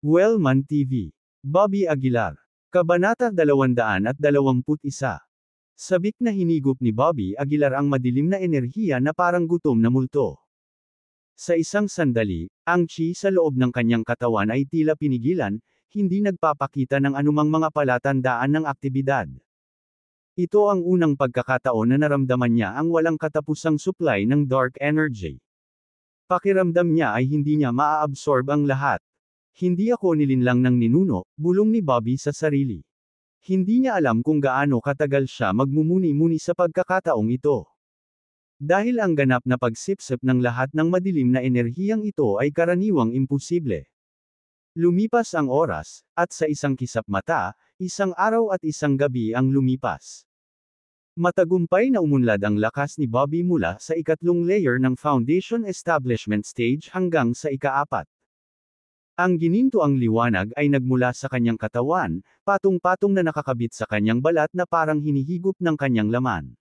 Wellman TV. Bobby Aguilar. Kabanata 221. Sabik na hinigop ni Bobby Aguilar ang madilim na enerhiya na parang gutom na multo. Sa isang sandali, ang chi sa loob ng kanyang katawan ay tila pinigilan, hindi nagpapakita ng anumang mga palatandaan ng aktibidad. Ito ang unang pagkakataon na naramdaman niya ang walang katapusang supply ng dark energy. Pakiramdam niya ay hindi niya maa-absorb ang lahat. Hindi ako nilinlang ng ninuno, bulong ni Bobby sa sarili. Hindi niya alam kung gaano katagal siya magmumuni-muni sa pagkakataong ito. Dahil ang ganap na pagsipsip ng lahat ng madilim na enerhiyang ito ay karaniwang imposible. Lumipas ang oras, at sa isang kisap mata, isang araw at isang gabi ang lumipas. Matagumpay na umunlad ang lakas ni Bobby mula sa ikatlong layer ng foundation establishment stage hanggang sa ika-4. Ang ginintoang liwanag ay nagmula sa kanyang katawan, patong-patong na nakakabit sa kanyang balat na parang hinihigop ng kanyang laman.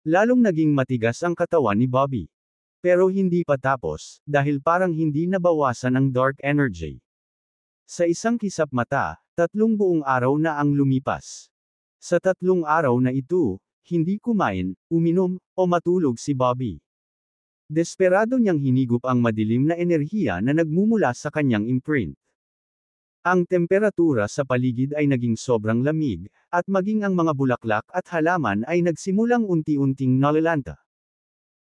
Lalong naging matigas ang katawan ni Bobby. Pero hindi pa tapos, dahil parang hindi nabawasan ang dark energy. Sa isang kisap mata, 3 buong araw na ang lumipas. Sa 3 araw na ito, hindi kumain, uminom, o matulog si Bobby. Desperado niyang hinigop ang madilim na enerhiya na nagmumula sa kanyang imprint. Ang temperatura sa paligid ay naging sobrang lamig, at maging ang mga bulaklak at halaman ay nagsimulang unti-unting nalalanta.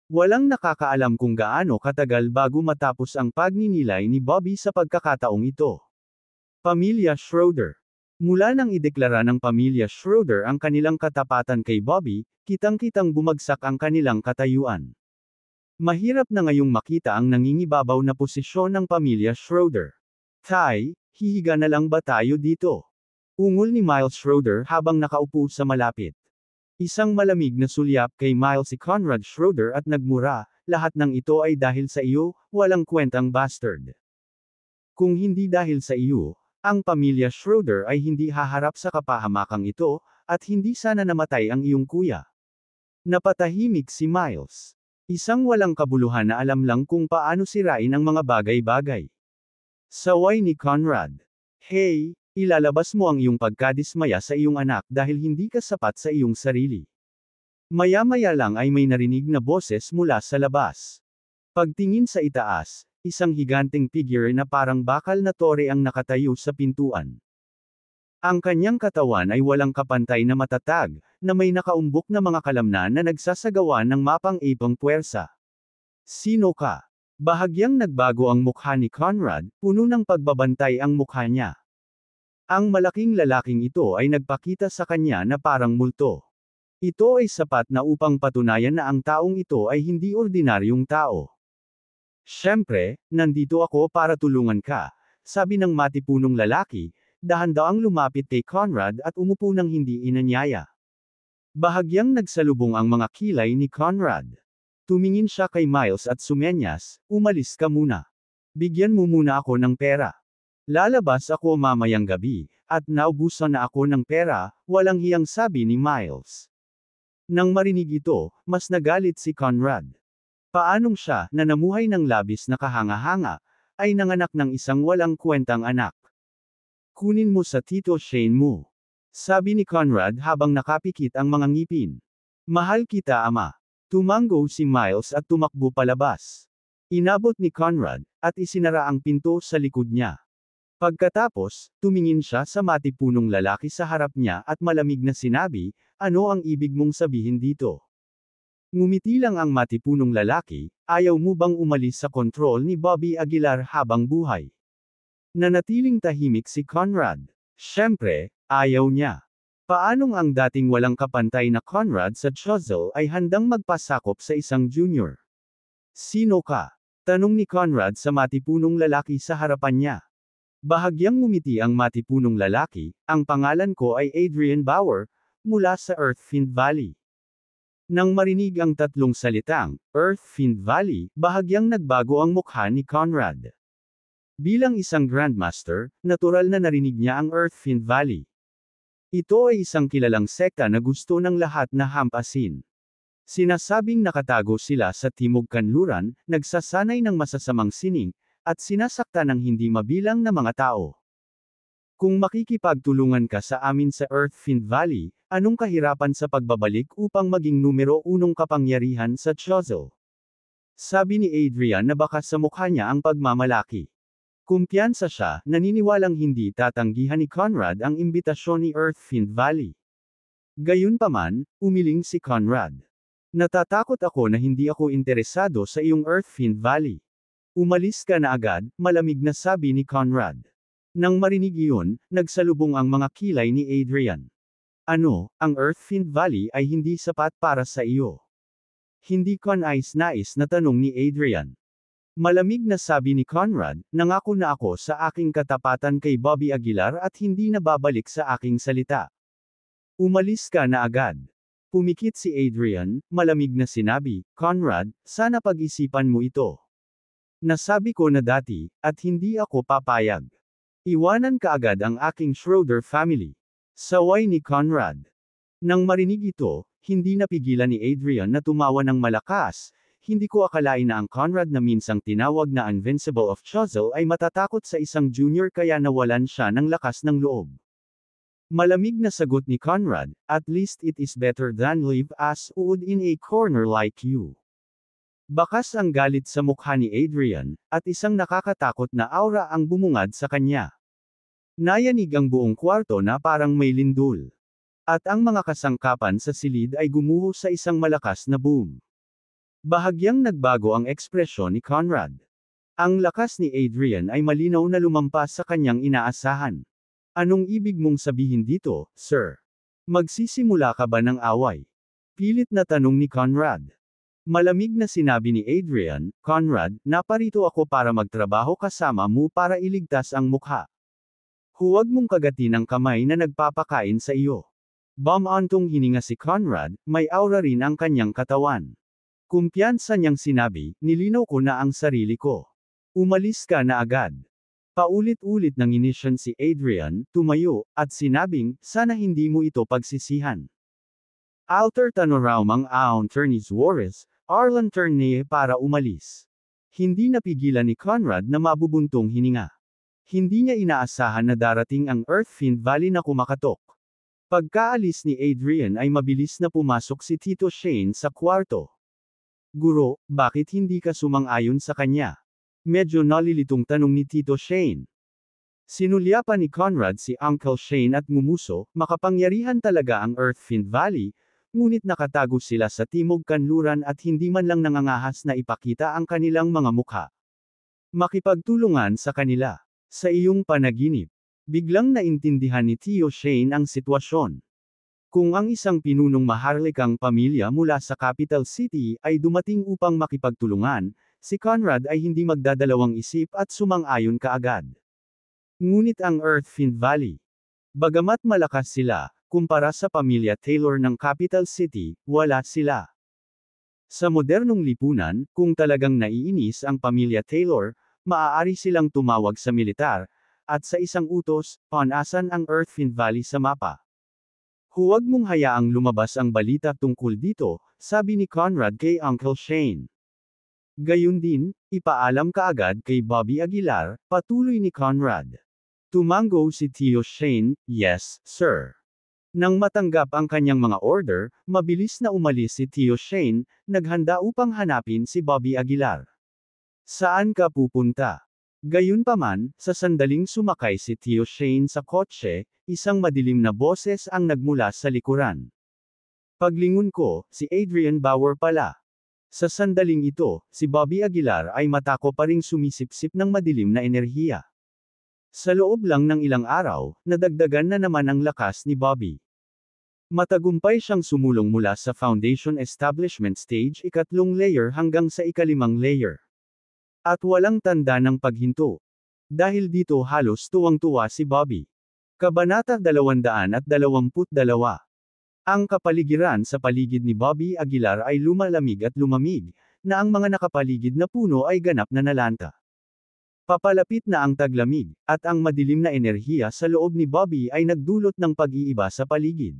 Walang nakakaalam kung gaano katagal bago matapos ang pagninilay ni Bobby sa pagkakataong ito. Pamilya Schroeder. Mula nang ideklara ng pamilya Schroeder ang kanilang katapatan kay Bobby, kitang-kitang bumagsak ang kanilang katayuan. Mahirap na ngayong makita ang nangingibabaw na posisyon ng pamilya Schroeder. Tay, hihiga na lang ba tayo dito? Ungol ni Miles Schroeder habang nakaupo sa malapit. Isang malamig na sulyap kay Miles si Conrad Schroeder at nagmura, lahat ng ito ay dahil sa iyo, walang kwentang bastard. Kung hindi dahil sa iyo, ang pamilya Schroeder ay hindi haharap sa kapahamakang ito, at hindi sana namatay ang iyong kuya. Napatahimik si Miles. Isang walang kabuluhan na alam lang kung paano sirain ang mga bagay-bagay. Saway ni Conrad. Hey, ilalabas mo ang iyong pagkadismaya sa iyong anak dahil hindi ka sapat sa iyong sarili. Maya-maya lang ay may narinig na boses mula sa labas. Pagtingin sa itaas, isang higanteng figure na parang bakal na tore ang nakatayo sa pintuan. Ang kanyang katawan ay walang kapantay na matatag, na may nakaumbok na mga kalamnan na nagsasagawa ng mapang-ipang puwersa. Sino ka? Bahagyang nagbago ang mukha ni Conrad, puno ng pagbabantay ang mukha niya. Ang malaking lalaking ito ay nagpakita sa kanya na parang multo. Ito ay sapat na upang patunayan na ang taong ito ay hindi ordinaryong tao. Siyempre, nandito ako para tulungan ka, sabi ng matipunong lalaki, dahan-daang lumapit kay Conrad at umupo ng hindi inanyaya. Bahagyang nagsalubong ang mga kilay ni Conrad. Tumingin siya kay Miles at sumenyas, umalis ka muna. Bigyan mo muna ako ng pera. Lalabas ako mamayang gabi, at naubusan na ako ng pera, walang hiyang sabi ni Miles. Nang marinig ito, mas nagalit si Conrad. Paanong siya, na namuhay ng labis na kahanga-hanga, ay nanganak ng isang walang kwentang anak. Kunin mo sa Tito Shane mo. Sabi ni Conrad habang nakapikit ang mga ngipin. Mahal kita ama. Tumango si Miles at tumakbo palabas. Inabot ni Conrad, at isinara ang pinto sa likod niya. Pagkatapos, tumingin siya sa matipunong lalaki sa harap niya at malamig na sinabi, ano ang ibig mong sabihin dito? Ngumiti lang ang matipunong lalaki, ayaw mo bang umalis sa kontrol ni Bobby Aguilar habang buhay? Nanatiling tahimik si Conrad. Siyempre, ayaw niya. Paanong ang dating walang kapantay na Conrad sa Chozel ay handang magpasakop sa isang junior? Sino ka? Tanong ni Conrad sa matipunong lalaki sa harapan niya. Bahagyang ngumiti ang matipunong lalaki, ang pangalan ko ay Adrian Bauer, mula sa Earthfiend Valley. Nang marinig ang tatlong salitang, Earthfiend Valley, bahagyang nagbago ang mukha ni Conrad. Bilang isang Grandmaster, natural na narinig niya ang Earthfiend Valley. Ito ay isang kilalang sekta na gusto ng lahat na hampasin. Sinasabing nakatago sila sa Timog Kanluran, nagsasanay ng masasamang sining, at sinasakta ng hindi mabilang na mga tao. Kung makikipagtulungan ka sa amin sa Earthfiend Valley, anong kahirapan sa pagbabalik upang maging numero unong kapangyarihan sa Chozo? Sabi ni Adrian na baka sa mukha niya ang pagmamalaki. Kumpiyansa siya, naniniwalang hindi tatanggihan ni Conrad ang imbitasyon ni Earthfiend Valley. Gayunpaman, umiling si Conrad. Natatakot ako na hindi ako interesado sa iyong Earthfiend Valley. Umalis ka na agad, malamig na sabi ni Conrad. Nang marinig iyon, nagsalubong ang mga kilay ni Adrian. Ano, ang Earthfiend Valley ay hindi sapat para sa iyo? Hindi ko nais na tanong ni Adrian. Malamig na sabi ni Conrad, nangako na ako sa aking katapatan kay Bobby Aguilar at hindi na babalik sa aking salita. Umalis ka na agad. Pumikit si Adrian, malamig na sinabi, Conrad, sana pag-isipan mo ito. Nasabi ko na dati, at hindi ako papayag. Iwanan ka agad ang aking Schroeder family. Saway ni Conrad. Nang marinig ito, hindi napigilan ni Adrian na tumawa ng malakas. Hindi ko akalain na ang Conrad na minsang tinawag na Invincible of Chozo ay matatakot sa isang junior kaya nawalan siya ng lakas ng loob. Malamig na sagot ni Conrad, at least it is better than live as wood in a corner like you. Bakas ang galit sa mukha ni Adrian, at isang nakakatakot na aura ang bumungad sa kanya. Nayanig ang buong kwarto na parang may lindol. At ang mga kasangkapan sa silid ay gumuho sa isang malakas na boom. Bahagyang nagbago ang ekspresyon ni Conrad. Ang lakas ni Adrian ay malinaw na lumampas sa kanyang inaasahan. Anong ibig mong sabihin dito, sir? Magsisimula ka ba ng away? Pilit na tanong ni Conrad. Malamig na sinabi ni Adrian, Conrad, naparito ako para magtrabaho kasama mo para iligtas ang mukha. Huwag mong kagatin ang kamay na nagpapakain sa iyo. Bumantong hininga si Conrad, may aura rin ang kanyang katawan. Kumpiyansa niyang sinabi, nilinaw ko na ang sarili ko. Umalis ka na agad. Paulit-ulit nang inisyon si Adrian, tumayo, at sinabing, sana hindi mo ito pagsisihan. Alter tanoramang aon turnis Juarez, Arlan Turneye para umalis. Hindi napigilan ni Conrad na mabubuntong hininga. Hindi niya inaasahan na darating ang Earthfiend Valley na kumakatok. Pagkaalis ni Adrian ay mabilis na pumasok si Tito Shane sa kwarto. Guro, bakit hindi ka sumang-ayon sa kanya? Medyo nalilitong tanong ni Tito Shane. Sinulyapan ni Conrad si Uncle Shane at ngumuso, makapangyarihan talaga ang Earthfiend Valley, ngunit nakatago sila sa timog kanluran at hindi man lang nangangahas na ipakita ang kanilang mga mukha. Makipagtulungan sa kanila. Sa iyong panaginip. Biglang naintindihan ni Tio Shane ang sitwasyon. Kung ang isang pinunong maharlikang pamilya mula sa capital city ay dumating upang makipagtulungan, si Conrad ay hindi magdadalawang isip at sumang-ayon kaagad. Ngunit ang Earthfiend Valley. Bagamat malakas sila, kumpara sa pamilya Taylor ng capital city, wala sila. Sa modernong lipunan, kung talagang naiinis ang pamilya Taylor, maaari silang tumawag sa militar, at sa isang utos, panasan ang Earthfiend Valley sa mapa. Huwag mong hayaang lumabas ang balita tungkol dito, sabi ni Conrad kay Uncle Shane. Gayun din, ipaalam ka agad kay Bobby Aguilar, patuloy ni Conrad. Tumango si Tio Shane, yes, sir. Nang matanggap ang kanyang mga order, mabilis na umalis si Tio Shane, naghanda upang hanapin si Bobby Aguilar. Saan ka pupunta? Gayunpaman, sa sandaling sumakay si Tio Shane sa kotse, isang madilim na boses ang nagmula sa likuran. Paglingon ko, si Adrian Bauer pala. Sa sandaling ito, si Bobby Aguilar ay mata ko pa ring sumisipsip ng madilim na enerhiya. Sa loob lang ng ilang araw, nadagdagan na naman ang lakas ni Bobby. Matagumpay siyang sumulong mula sa foundation establishment stage 3 layer hanggang sa 5 layer. At walang tanda ng paghinto. Dahil dito halos tuwang-tuwa si Bobby. Kabanata 222. Ang kapaligiran sa paligid ni Bobby Aguilar ay lumalamig at lumamig, na ang mga nakapaligid na puno ay ganap na nalanta. Papalapit na ang taglamig, at ang madilim na enerhiya sa loob ni Bobby ay nagdulot ng pag-iiba sa paligid.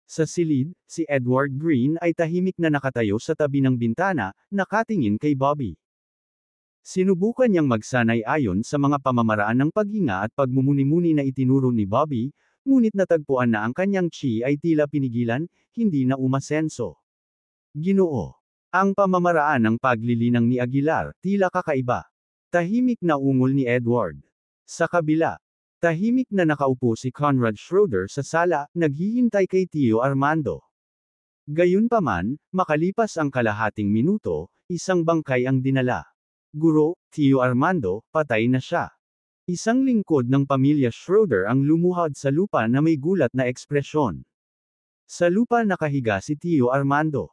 Sa silid, si Edward Green ay tahimik na nakatayo sa tabi ng bintana, nakatingin kay Bobby. Sinubukan niyang magsanay ayon sa mga pamamaraan ng paghinga at pagmumuni-muni na itinuro ni Bobby, ngunit natagpuan na ang kanyang chi ay tila pinigilan, hindi na umasenso. Ginoo. Ang pamamaraan ng paglilinang ni Aguilar, tila kakaiba. Tahimik na ungol ni Edward. Sa kabila, tahimik na nakaupo si Conrad Schroeder sa sala, naghihintay kay Tio Armando. Gayunpaman, makalipas ang kalahating minuto, isang bangkay ang dinala. Guro, Tio Armando, patay na siya. Isang lingkod ng pamilya Schroeder ang lumuhad sa lupa na may gulat na ekspresyon. Sa lupa nakahiga si Tio Armando.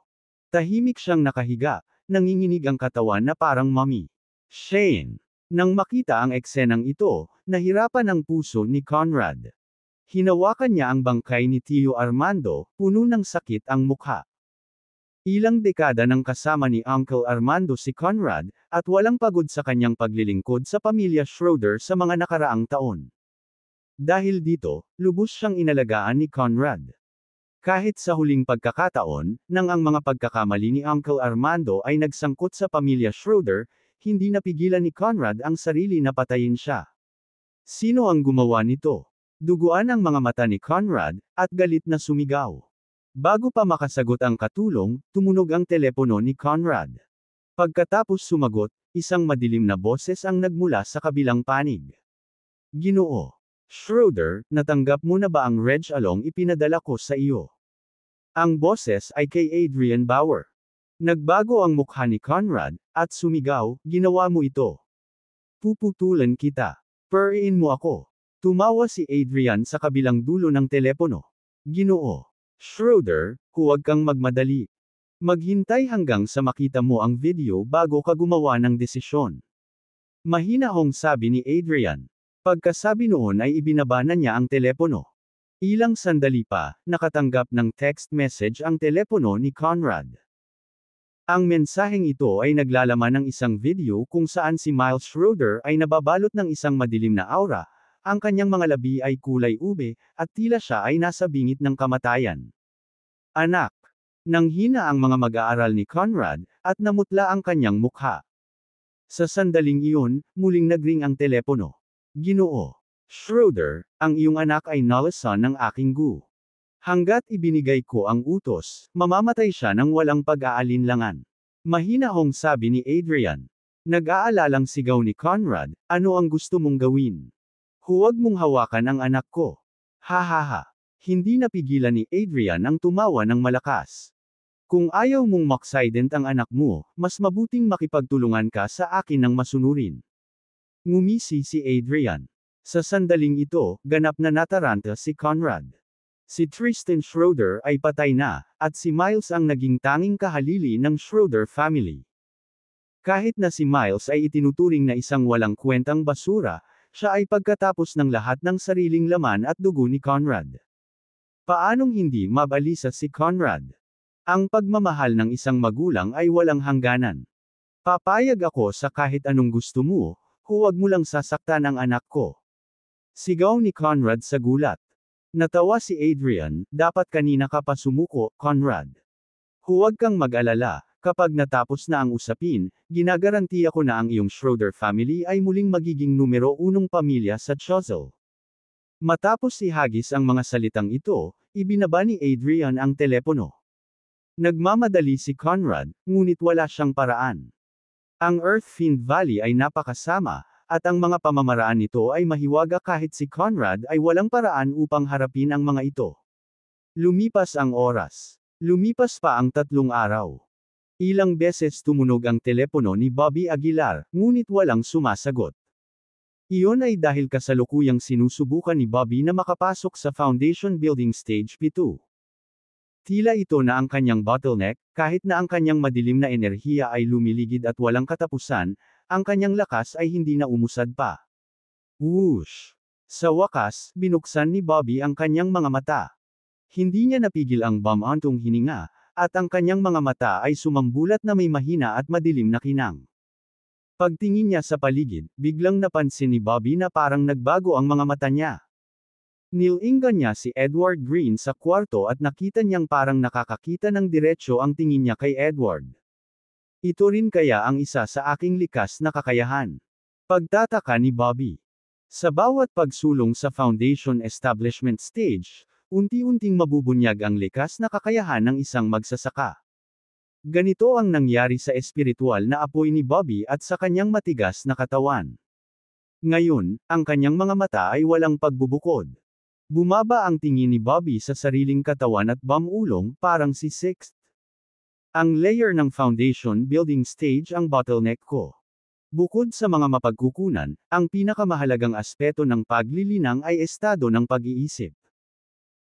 Tahimik siyang nakahiga, nanginginig ang katawan na parang mummy. Shane. Nang makita ang eksenang ito, nahirapan ang puso ni Conrad. Hinawakan niya ang bangkay ni Tio Armando, puno ng sakit ang mukha. Ilang dekada nang kasama ni Uncle Armando si Conrad, at walang pagod sa kanyang paglilingkod sa pamilya Schroeder sa mga nakaraang taon. Dahil dito, lubos siyang inalagaan ni Conrad. Kahit sa huling pagkakataon, nang ang mga pagkakamali ni Uncle Armando ay nagsangkot sa pamilya Schroeder, hindi napigilan ni Conrad ang sarili na patayin siya. Sino ang gumawa nito? Duguan ang mga mata ni Conrad, at galit na sumigaw. Bago pa makasagot ang katulong, tumunog ang telepono ni Conrad. Pagkatapos sumagot, isang madilim na boses ang nagmula sa kabilang panig. Ginoo. Schroeder, natanggap mo na ba ang reg along ipinadala ko sa iyo? Ang boses ay kay Adrian Bauer. Nagbago ang mukha ni Conrad, at sumigaw, ginawa mo ito. Puputulan kita. Puriin mo ako. Tumawa si Adrian sa kabilang dulo ng telepono. Ginoo. Schroeder, huwag kang magmadali. Maghintay hanggang sa makita mo ang video bago ka gumawa ng desisyon. Mahinahong sabi ni Adrian. Pagkasabi noon ay ibinaba na niya ang telepono. Ilang sandali pa, nakatanggap ng text message ang telepono ni Conrad. Ang mensaheng ito ay naglalaman ng isang video kung saan si Miles Schroeder ay nababalot ng isang madilim na aura, ang kanyang mga labi ay kulay ube, at tila siya ay nasa bingit ng kamatayan. Anak! Nanghina ang mga mag-aaral ni Conrad, at namutla ang kanyang mukha. Sa sandaling iyon, muling nagring ang telepono. Ginoo. Schroeder, ang iyong anak ay nalasan ng aking gu. Hanggat ibinigay ko ang utos, mamamatay siya ng walang pag-aalinlangan. Mahinahong sabi ni Adrian. Nag-aalalang sigaw ni Conrad, ano ang gusto mong gawin? Huwag mong hawakan ang anak ko. Ha ha ha. Hindi napigilan ni Adrian ang tumawa ng malakas. Kung ayaw mong maksident ang anak mo, mas mabuting makipagtulungan ka sa akin ng masunurin. Ngumisi si Adrian. Sa sandaling ito, ganap na nataranta si Conrad. Si Tristan Schroeder ay patay na, at si Miles ang naging tanging kahalili ng Schroeder family. Kahit na si Miles ay itinuturing na isang walang kwentang basura, siya ay pagkatapos ng lahat ng sariling laman at dugo ni Conrad. Paanong hindi mabalisa si Conrad? Ang pagmamahal ng isang magulang ay walang hangganan. Papayag ako sa kahit anong gusto mo, huwag mo lang sasaktan ang anak ko. Sigaw ni Conrad sa gulat. Natawa si Adrian, dapat kanina ka pa sumuko, Conrad. Huwag kang mag-alala, kapag natapos na ang usapin, ginagarantiya ko na ang iyong Schroeder family ay muling magiging numero 1 pamilya sa Choiseul. Matapos ihagis ang mga salitang ito, ibinaba ni Adrian ang telepono. Nagmamadali si Conrad, ngunit wala siyang paraan. Ang Earthfiend Valley ay napakasama, at ang mga pamamaraan nito ay mahiwaga kahit si Conrad ay walang paraan upang harapin ang mga ito. Lumipas ang oras. Lumipas pa ang 3 araw. Ilang beses tumunog ang telepono ni Bobby Aguilar, ngunit walang sumasagot. Iyon ay dahil kasalukuyang sinusubukan ni Bobby na makapasok sa Foundation Building Stage 7. Tila ito na ang kanyang bottleneck, kahit na ang kanyang madilim na enerhiya ay lumiligid at walang katapusan, ang kanyang lakas ay hindi na umusad pa. Whoosh! Sa wakas, binuksan ni Bobby ang kanyang mga mata. Hindi niya napigil ang bumantong hininga, at ang kanyang mga mata ay sumambulat na may mahina at madilim na kinang. Pagtingin niya sa paligid, biglang napansin ni Bobby na parang nagbago ang mga mata niya. Nilinggan niya si Edward Green sa kwarto at nakita niyang parang nakakakita ng diretsyo ang tingin niya kay Edward. Ito rin kaya ang isa sa aking likas na kakayahan. Pagtataka ni Bobby. Sa bawat pagsulong sa foundation establishment stage, unti-unting mabubunyag ang likas na kakayahan ng isang magsasaka. Ganito ang nangyari sa espiritual na apoy ni Bobby at sa kanyang matigas na katawan. Ngayon, ang kanyang mga mata ay walang pagbubukod. Bumaba ang tingin ni Bobby sa sariling katawan at bumulong, parang si Sixth. Ang layer ng foundation building stage ang bottleneck ko. Bukod sa mga mapagkukunan, ang pinakamahalagang aspeto ng paglilinang ay estado ng pag-iisip.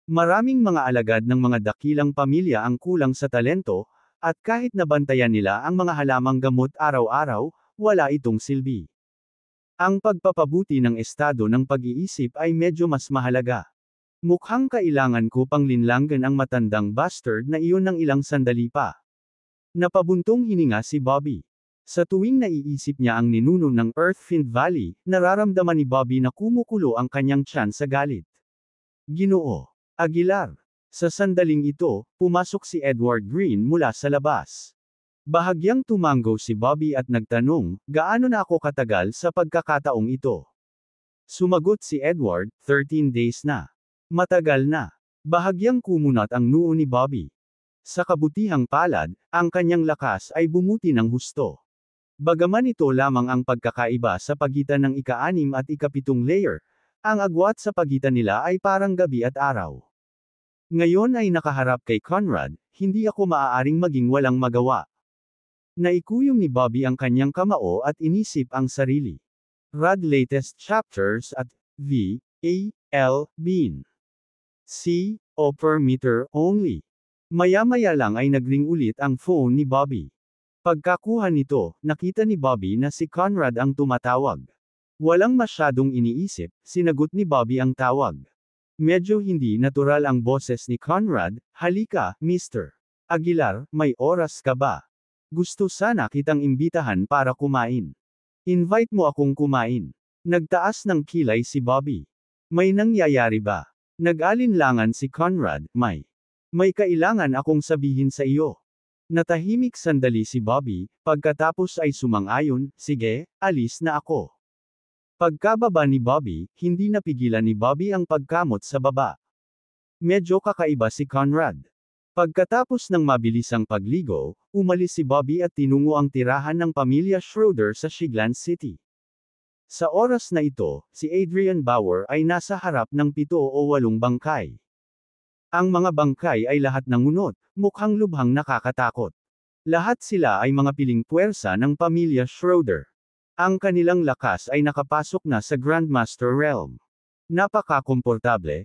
Maraming mga alagad ng mga dakilang pamilya ang kulang sa talento, at kahit nabantayan nila ang mga halamang gamot araw-araw, wala itong silbi. Ang pagpapabuti ng estado ng pag-iisip ay medyo mas mahalaga. Mukhang kailangan ko pang linlangan ang matandang bastard na iyon ng ilang sandali pa. Napabuntong hininga si Bobby. Sa tuwing naiisip niya ang ninuno ng Earthfiend Valley, nararamdaman ni Bobby na kumukulo ang kanyang tiyan sa galit. Ginoo Aguilar. Sa sandaling ito, pumasok si Edward Green mula sa labas. Bahagyang tumango si Bobby at nagtanong, gaano na ako katagal sa pagkakataong ito? Sumagot si Edward, 13 days na. Matagal na. Bahagyang kumunat ang noo ni Bobby. Sa kabutihang palad, ang kanyang lakas ay bumuti ng husto. Bagaman ito lamang ang pagkakaiba sa pagitan ng ika-6 at ika-7 layer, ang agwat sa pagitan nila ay parang gabi at araw. Ngayon ay nakaharap kay Conrad, hindi ako maaaring maging walang magawa. Naikuyom ni Bobby ang kanyang kamao at inisip ang sarili. Rad latest chapters at V. A. L. Bean. C. O per meter only. Maya-maya lang ay nagring ulit ang phone ni Bobby. Pagkakuha nito, nakita ni Bobby na si Conrad ang tumatawag. Walang masyadong iniisip, sinagot ni Bobby ang tawag. Medyo hindi natural ang boses ni Conrad, halika, Mr. Aguilar, may oras ka ba? Gusto sana kitang imbitahan para kumain. Invite mo akong kumain. Nagtaas ng kilay si Bobby. May nangyayari ba? Nag-alinlangan si Conrad, may kailangan akong sabihin sa iyo. Natahimik sandali si Bobby, pagkatapos ay sumang-ayon, sige, alis na ako. Pagkababa ni Bobby, hindi napigilan ni Bobby ang pagkamot sa baba. Medyo kakaiba si Conrad. Pagkatapos ng mabilisang pagligo, umalis si Bobby at tinungo ang tirahan ng pamilya Schroeder sa Shigland City. Sa oras na ito, si Adrian Bauer ay nasa harap ng 7 o 8 bangkay. Ang mga bangkay ay lahat nangunot, mukhang lubhang nakakatakot. Lahat sila ay mga piling puwersa ng pamilya Schroeder. Ang kanilang lakas ay nakapasok na sa Grandmaster Realm. Napaka-komportable.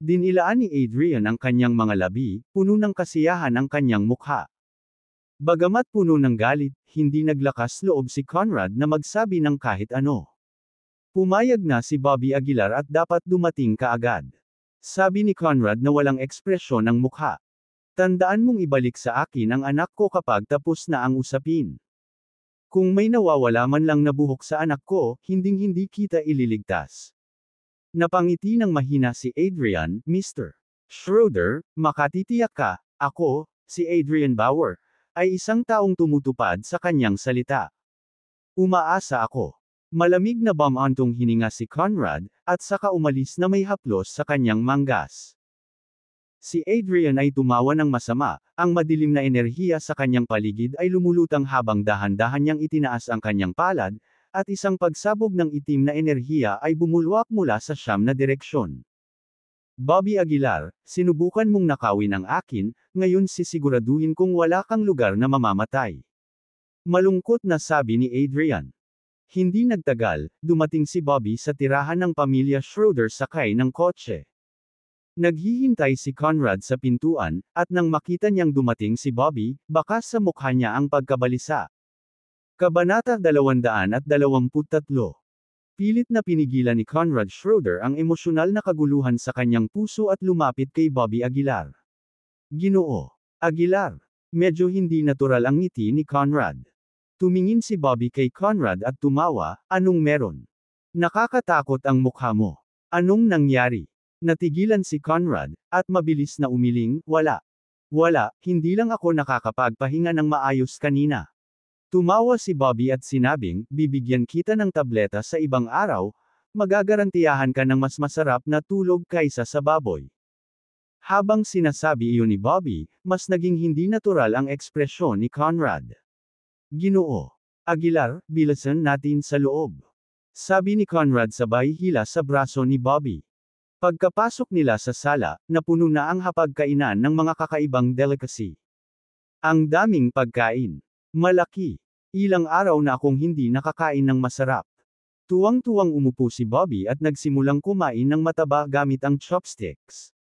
Dinilaan ni Adrian ang kanyang mga labi, puno ng kasiyahan ang kanyang mukha. Bagamat puno ng galit, hindi naglakas loob si Conrad na magsabi ng kahit ano. Pumayag na si Bobby Aguilar at dapat dumating kaagad. Sabi ni Conrad na walang ekspresyon ng mukha. Tandaan mong ibalik sa akin ang anak ko kapag tapos na ang usapin. Kung may nawawala man lang na buhok sa anak ko, hinding-hindi kita ililigtas. Napangiti ng mahina si Adrian, Mr. Schroeder, makatitiyak ka, ako, si Adrian Bauer, ay isang taong tumutupad sa kanyang salita. Umaasa ako. Malamig na bumantong hininga si Conrad, at saka umalis na may haplos sa kanyang manggas. Si Adrian ay tumawa ng masama, ang madilim na enerhiya sa kanyang paligid ay lumulutang habang dahan-dahan niyang itinaas ang kanyang palad, at isang pagsabog ng itim na enerhiya ay bumulwak mula sa siyam na direksyon. Bobby Aguilar, sinubukan mong nakawin ang akin, ngayon sisiguraduhin kong wala kang lugar na mamamatay. Malungkot na sabi ni Adrian. Hindi nagtagal, dumating si Bobby sa tirahan ng pamilya Schroeder sakay ng kotse. Naghihintay si Conrad sa pintuan, at nang makita niyang dumating si Bobby, bakas sa mukha niya ang pagkabalisa. Kabanata 223. Pilit na pinigilan ni Conrad Schroeder ang emosyonal na kaguluhan sa kanyang puso at lumapit kay Bobby Aguilar. Ginoo Aguilar. Medyo hindi natural ang ngiti ni Conrad. Tumingin si Bobby kay Conrad at tumawa, anong meron? Nakakatakot ang mukha mo. Anong nangyari? Natigilan si Conrad, at mabilis na umiling, wala. Wala, hindi lang ako nakakapagpahinga ng maayos kanina. Tumawa si Bobby at sinabing, bibigyan kita ng tableta sa ibang araw, magagarantiyahan ka ng mas masarap na tulog kaysa sa baboy. Habang sinasabi iyon ni Bobby, mas naging hindi natural ang ekspresyon ni Conrad. Ginoo Aguilar, bilasan natin sa loob. Sabi ni Conrad sabay hila sa braso ni Bobby. Pagkapasok nila sa sala, napuno na ang hapagkainan ng mga kakaibang delicacy. Ang daming pagkain. Malaki. Ilang araw na akong hindi nakakain ng masarap. Tuwang-tuwang umupo si Bobby at nagsimulang kumain ng mataba gamit ang chopsticks.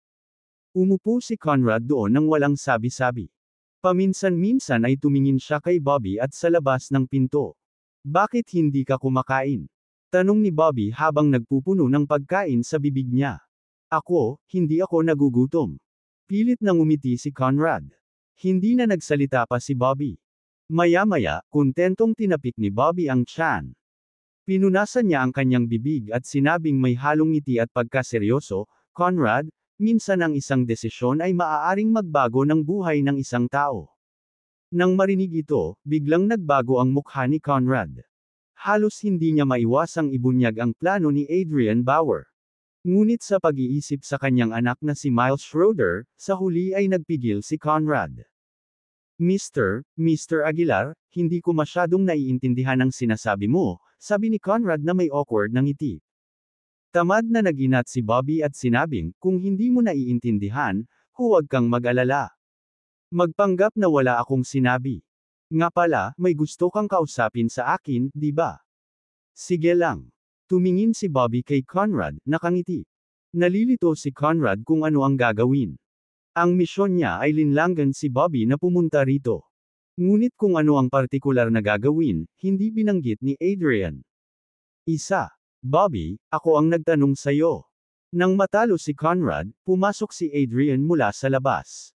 Umupo si Conrad doon nang walang sabi-sabi. Paminsan-minsan ay tumingin siya kay Bobby at sa labas ng pinto. Bakit hindi ka kumakain? Tanong ni Bobby habang nagpupuno ng pagkain sa bibig niya. Hindi ako nagugutom. Pilit nang umiti si Conrad. Hindi na nagsalita pa si Bobby. Maya-maya, kontentong tinapik ni Bobby ang tiyan. Pinunasan niya ang kanyang bibig at sinabing may halong ngiti at pagkaseryoso, Conrad, minsan ang isang desisyon ay maaaring magbago ng buhay ng isang tao. Nang marinig ito, biglang nagbago ang mukha ni Conrad. Halos hindi niya maiwasang ibunyag ang plano ni Adrian Bauer. Ngunit sa pag-iisip sa kanyang anak na si Miles Schroeder, sa huli ay nagpigil si Conrad. Mr. Aguilar, hindi ko masyadong naiintindihan ang sinasabi mo, sabi ni Conrad na may awkward na ngiti. Tamad na naginat si Bobby at sinabing, kung hindi mo naiintindihan, huwag kang mag-alala. Magpanggap na wala akong sinabi. Nga pala, may gusto kang kausapin sa akin, di ba? Sige lang. Tumingin si Bobby kay Conrad, nakangiti. Nalilito si Conrad kung ano ang gagawin. Ang misyon niya ay linlangan si Bobby na pumunta rito. Ngunit kung ano ang partikular na gagawin, hindi binanggit ni Adrian. Bobby, ako ang nagtanong sa'yo. Nang matalo si Conrad, pumasok si Adrian mula sa labas.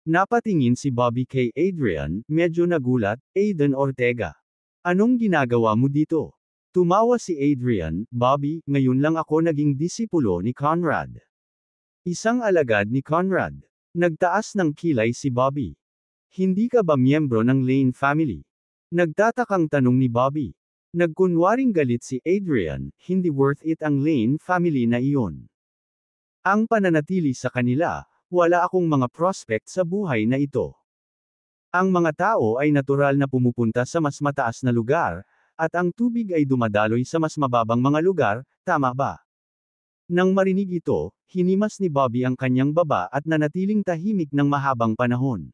Napatingin si Bobby kay Adrian, medyo nagulat, Aiden Ortega. Anong ginagawa mo dito? Tumawa si Adrian, Bobby, ngayon lang ako naging disipulo ni Conrad. Isang alagad ni Conrad. Nagtaas ng kilay si Bobby. Hindi ka ba miyembro ng Lane family? Nagtatakang tanong ni Bobby. Nagkunwaring galit si Adrian, hindi worth it ang Lane family na iyon. Ang pananatili sa kanila, wala akong mga prospect sa buhay na ito. Ang mga tao ay natural na pumupunta sa mas mataas na lugar, at ang tubig ay dumadaloy sa mas mababang mga lugar, tama ba? Nang marinig ito, hinimas ni Bobby ang kanyang baba at nanatiling tahimik ng mahabang panahon.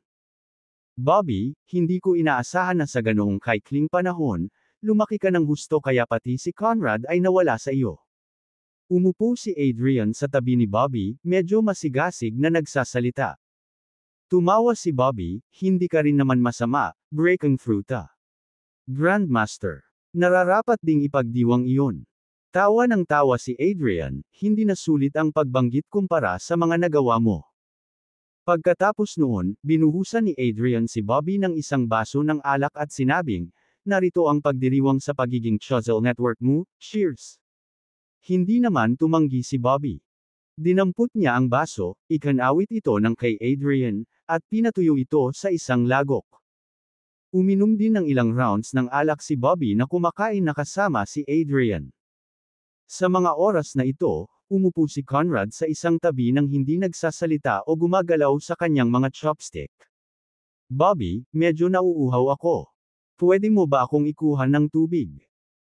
Bobby, hindi ko inaasahan na sa ganoong kaikling panahon, lumaki ka ng husto kaya pati si Conrad ay nawala sa iyo. Umupo si Adrian sa tabi ni Bobby, medyo masigasig na nagsasalita. Tumawa si Bobby, hindi ka rin naman masama, breaking through ta. Grandmaster. Nararapat ding ipagdiwang iyon. Tawa ng tawa si Adrian, hindi na sulit ang pagbanggit kumpara sa mga nagawa mo. Pagkatapos noon, binuhusan ni Adrian si Bobby ng isang baso ng alak at sinabing, narito ang pagdiriwang sa pagiging Chuzzle Network mo, cheers. Hindi naman tumanggi si Bobby. Dinampot niya ang baso, ikanawit ito ng kay Adrian, at pinatuyo ito sa isang lagok. Uminom din ng ilang rounds ng alak si Bobby na kumakain na kasama si Adrian. Sa mga oras na ito, umupo si Conrad sa isang tabi nang hindi nagsasalita o gumagalaw sa kanyang mga chopstick. Bobby, medyo nauuhaw ako. Pwede mo ba akong ikuha ng tubig?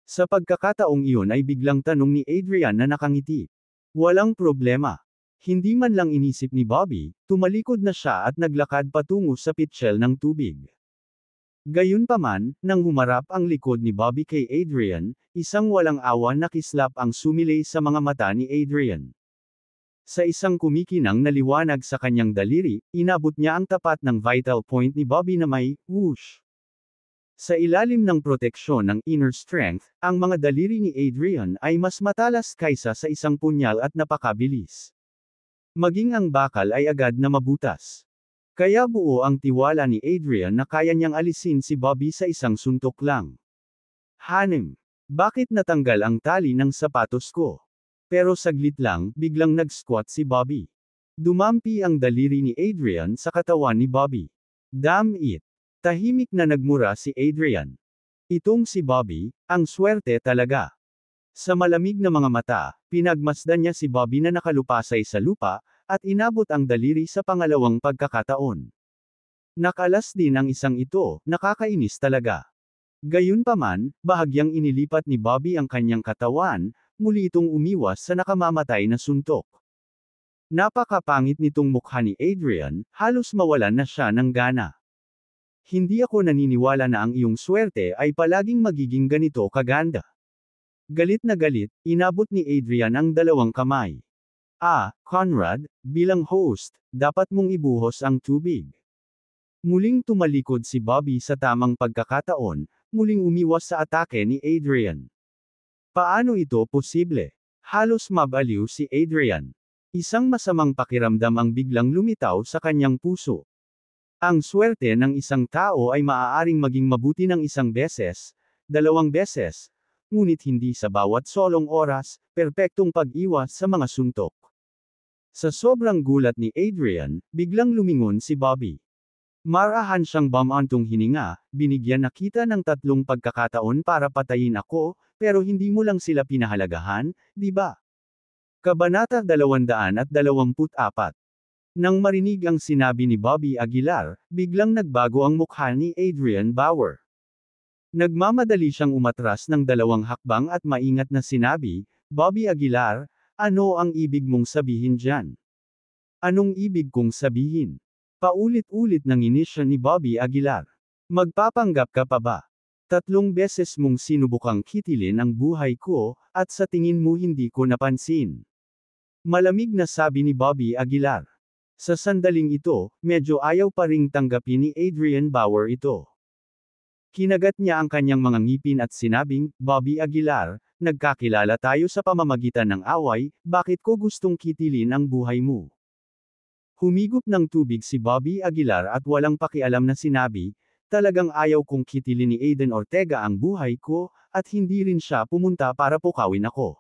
Sa pagkakataong iyon ay biglang tanong ni Adrian na nakangiti. Walang problema. Hindi man lang inisip ni Bobby, tumalikod na siya at naglakad patungo sa pitchel ng tubig. Gayunpaman, nang humarap ang likod ni Bobby kay Adrian, isang walang awa na kislap ang sumilay sa mga mata ni Adrian. Sa isang kumikinang na liwanag sa kanyang daliri, inabot niya ang tapat ng vital point ni Bobby na may whoosh. Sa ilalim ng proteksyon ng inner strength, ang mga daliri ni Adrian ay mas matalas kaysa sa isang punyal at napakabilis. Maging ang bakal ay agad na mabutas. Kaya buo ang tiwala ni Adrian na kaya niyang alisin si Bobby sa isang suntok lang. Hanem, bakit natanggal ang tali ng sapatos ko? Pero saglit lang, biglang nag-squat si Bobby. Dumampi ang daliri ni Adrian sa katawan ni Bobby. Damn it! Tahimik na nagmura si Adrian. Itong si Bobby, ang swerte talaga. Sa malamig na mga mata, pinagmasdan niya si Bobby na nakalupasay sa lupa, at inabot ang daliri sa pangalawang pagkakataon. Nakalas din ang isang ito, nakakainis talaga. Gayunpaman, bahagyang inilipat ni Bobby ang kanyang katawan, muli itong umiwas sa nakamamatay na suntok. Napakapangit nitong mukha ni Adrian, halos mawalan na siya ng gana. Hindi ako naniniwala na ang iyong swerte ay palaging magiging ganito kaganda. Galit na galit, inabot ni Adrian ang dalawang kamay. Conrad, bilang host, dapat mong ibuhos ang tubig. Muling tumalikod si Bobby sa tamang pagkakataon, muling umiwas sa atake ni Adrian. Paano ito posible? Halos mabaliw si Adrian. Isang masamang pakiramdam ang biglang lumitaw sa kanyang puso. Ang swerte ng isang tao ay maaaring maging mabuti ng isang beses, dalawang beses, ngunit hindi sa bawat solong oras, perpektong pag-iwas sa mga suntok. Sa sobrang gulat ni Adrian, biglang lumingon si Bobby. Marahan siyang bumantong hininga, binigyan na kita ng 3 pagkakataon para patayin ako, pero hindi mo lang sila pinahalagahan, di ba? Kabanata 224. Nang marinig ang sinabi ni Bobby Aguilar, biglang nagbago ang mukha ni Adrian Bauer. Nagmamadali siyang umatras ng 2 hakbang at maingat na sinabi, Bobby Aguilar, ano ang ibig mong sabihin dyan? Anong ibig kong sabihin? Paulit-ulit nang inisya ni Bobby Aguilar. Magpapanggap ka pa ba? 3 beses mong sinubukang kitilin ang buhay ko, at sa tingin mo hindi ko napansin. Malamig na sabi ni Bobby Aguilar. Sa sandaling ito, medyo ayaw pa ring tanggapin ni Adrian Bauer ito. Kinagat niya ang kanyang mga ngipin at sinabing, Bobby Aguilar, nagkakilala tayo sa pamamagitan ng away, bakit ko gustong kitilin ang buhay mo? Humigop ng tubig si Bobby Aguilar at walang pakialam na sinabi, talagang ayaw kong kitilin ni Aiden Ortega ang buhay ko, at hindi rin siya pumunta para pukawin ako.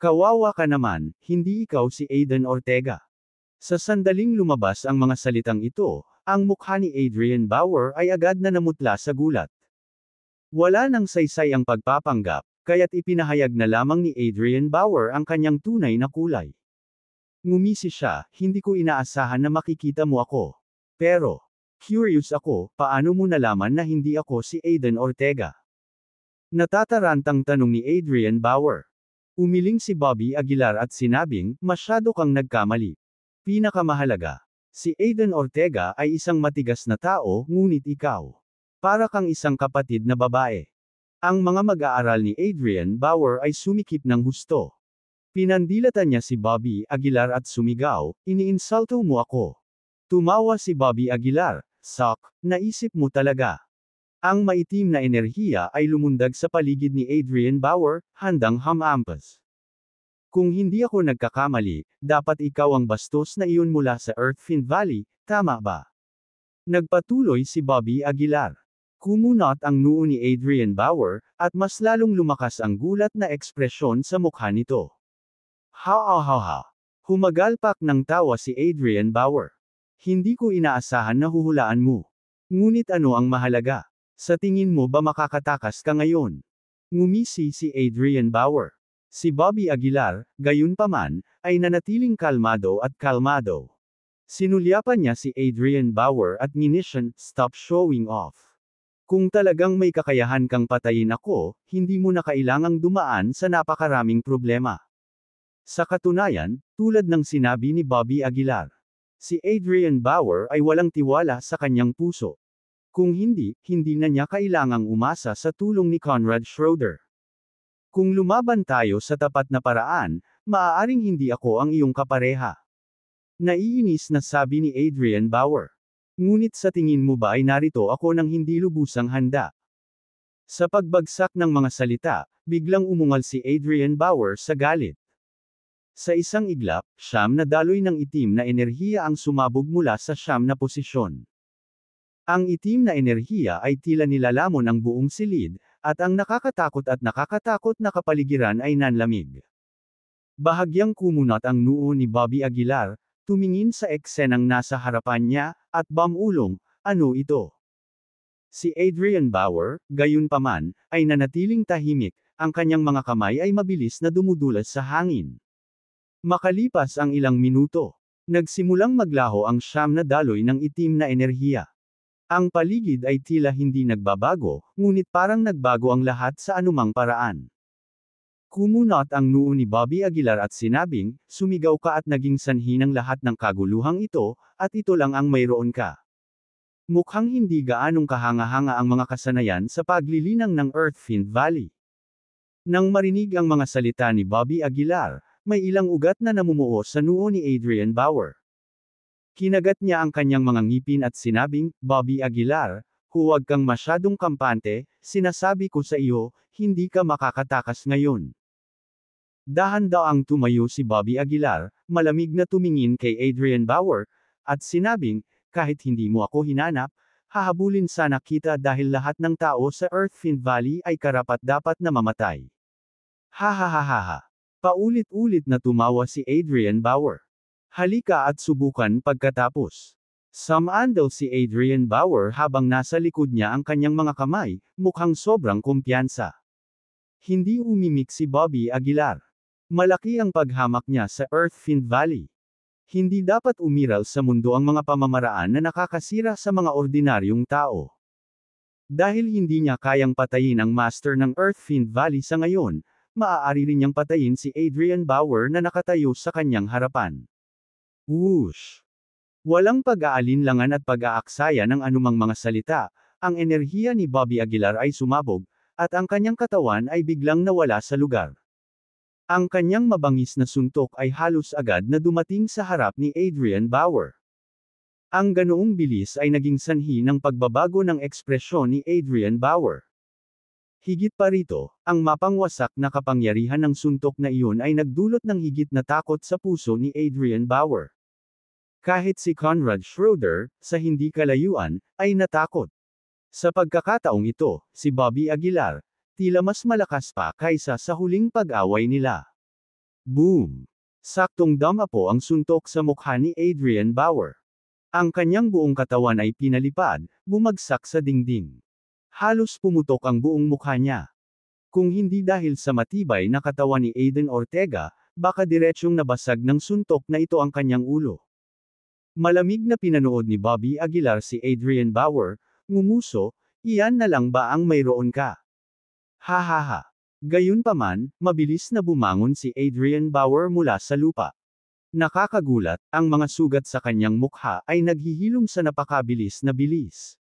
Kawawa ka naman, hindi ikaw si Aiden Ortega. Sa sandaling lumabas ang mga salitang ito, ang mukha ni Adrian Bauer ay agad na namutla sa gulat. Wala nang saysay ang pagpapanggap, kaya't ipinahayag na lamang ni Adrian Bauer ang kanyang tunay na kulay. Ngumisi siya, hindi ko inaasahan na makikita mo ako. Pero, curious ako, paano mo nalaman na hindi ako si Aiden Ortega? Natatarantang tanong ni Adrian Bauer. Umiling si Bobby Aguilar at sinabing, masyado kang nagkamali. Pinakamahalaga. Si Aiden Ortega ay isang matigas na tao, ngunit ikaw. Para kang isang kapatid na babae. Ang mga mag-aaral ni Adrian Bauer ay sumikip ng husto. Pinandilatan niya si Bobby Aguilar at sumigaw, iniinsulto mo ako. Tumawa si Bobby Aguilar, Sok, naisip mo talaga. Ang maitim na enerhiya ay lumundag sa paligid ni Adrian Bauer, handang hamampas. Kung hindi ako nagkakamali, dapat ikaw ang bastos na iyon mula sa Earthfiend Valley, tama ba? Nagpatuloy si Bobby Aguilar. Kumunot ang noo ni Adrian Bauer, at mas lalong lumakas ang gulat na ekspresyon sa mukha nito. Ha. Humagalpak ng tawa si Adrian Bauer. Hindi ko inaasahan na huhulaan mo. Ngunit ano ang mahalaga? Sa tingin mo ba makakatakas ka ngayon? Ngumisi si Adrian Bauer. Si Bobby Aguilar, gayunpaman, ay nanatiling kalmado at kalmado. Sinulyapan niya si Adrian Bauer at nginisyan, stop showing off. Kung talagang may kakayahan kang patayin ako, hindi mo na kailangang dumaan sa napakaraming problema. Sa katunayan, tulad ng sinabi ni Bobby Aguilar, si Adrian Bauer ay walang tiwala sa kanyang puso. Kung hindi, hindi na niya kailangang umasa sa tulong ni Conrad Schroeder. Kung lumaban tayo sa tapat na paraan, maaaring hindi ako ang iyong kapareha. Naiinis na sabi ni Adrian Bauer. Ngunit sa tingin mo ba ay narito ako nang hindi lubusang handa? Sa pagbagsak ng mga salita, biglang umungal si Adrian Bauer sa galit. Sa isang iglap, 9 na daloy ng itim na enerhiya ang sumabog mula sa 9 na posisyon. Ang itim na enerhiya ay tila nilalamon ang buong silid, at ang nakakatakot na kapaligiran ay nanlamig. Bahagyang kumunot ang noo ni Bobby Aguilar, tumingin sa eksenang nasa harapan niya, at bumulong, ano ito? Si Adrian Bauer, gayunpaman, ay nanatiling tahimik, ang kanyang mga kamay ay mabilis na dumudulas sa hangin. Makalipas ang ilang minuto, nagsimulang maglaho ang siyam na daloy ng itim na enerhiya. Ang paligid ay tila hindi nagbabago, ngunit parang nagbago ang lahat sa anumang paraan. Kumunot ang noo ni Bobby Aguilar at sinabing, sumigaw ka at naging sanhi ng lahat ng kaguluhang ito, at ito lang ang mayroon ka. Mukhang hindi gaanong kahanga-hanga ang mga kasanayan sa paglilinang ng Earthfiend Valley. Nang marinig ang mga salita ni Bobby Aguilar, may ilang ugat na namumuo sa noo ni Adrian Bauer. Kinagat niya ang kanyang mga ngipin at sinabing, Bobby Aguilar, huwag kang masyadong kampante, sinasabi ko sa iyo, hindi ka makakatakas ngayon. Dahan-daang tumayo si Bobby Aguilar, malamig na tumingin kay Adrian Bauer, at sinabing, kahit hindi mo ako hinanap, hahabulin sana kita dahil lahat ng tao sa Earthfiend Valley ay karapat-dapat na mamatay. Hahaha. Paulit-ulit na tumawa si Adrian Bauer. Halika at subukan pagkatapos. Sumandal si Adrian Bauer habang nasa likod niya ang kanyang mga kamay, mukhang sobrang kumpiyansa. Hindi umimik si Bobby Aguilar. Malaki ang paghamak niya sa Earthfiend Valley. Hindi dapat umiral sa mundo ang mga pamamaraan na nakakasira sa mga ordinaryong tao. Dahil hindi niya kayang patayin ang master ng Earthfiend Valley sa ngayon, maaari rin niyang patayin si Adrian Bauer na nakatayo sa kanyang harapan. Whoosh! Walang pag-aalinlangan at pag-aaksaya ng anumang mga salita, ang enerhiya ni Bobby Aguilar ay sumabog, at ang kanyang katawan ay biglang nawala sa lugar. Ang kanyang mabangis na suntok ay halos agad na dumating sa harap ni Adrian Bauer. Ang ganoong bilis ay naging sanhi ng pagbabago ng ekspresyon ni Adrian Bauer. Higit pa rito, ang mapangwasak na kapangyarihan ng suntok na iyon ay nagdulot ng higit na takot sa puso ni Adrian Bauer. Kahit si Conrad Schroeder, sa hindi kalayuan, ay natakot. Sa pagkakataong ito, si Bobby Aguilar, tila mas malakas pa kaysa sa huling pag-away nila. Boom! Saktong damapo ang suntok sa mukha ni Adrian Bauer. Ang kanyang buong katawan ay pinalipad, bumagsak sa dingding. Halos pumutok ang buong mukha niya. Kung hindi dahil sa matibay na katawan ni Aiden Ortega, baka diretsyong nabasag ng suntok na ito ang kanyang ulo. Malamig na pinanood ni Bobby Aguilar si Adrian Bauer, ngumuso, iyan na lang ba ang mayroon ka? Hahaha. Gayunpaman, mabilis na bumangon si Adrian Bauer mula sa lupa. Nakakagulat, ang mga sugat sa kanyang mukha ay naghihilom sa napakabilis na bilis.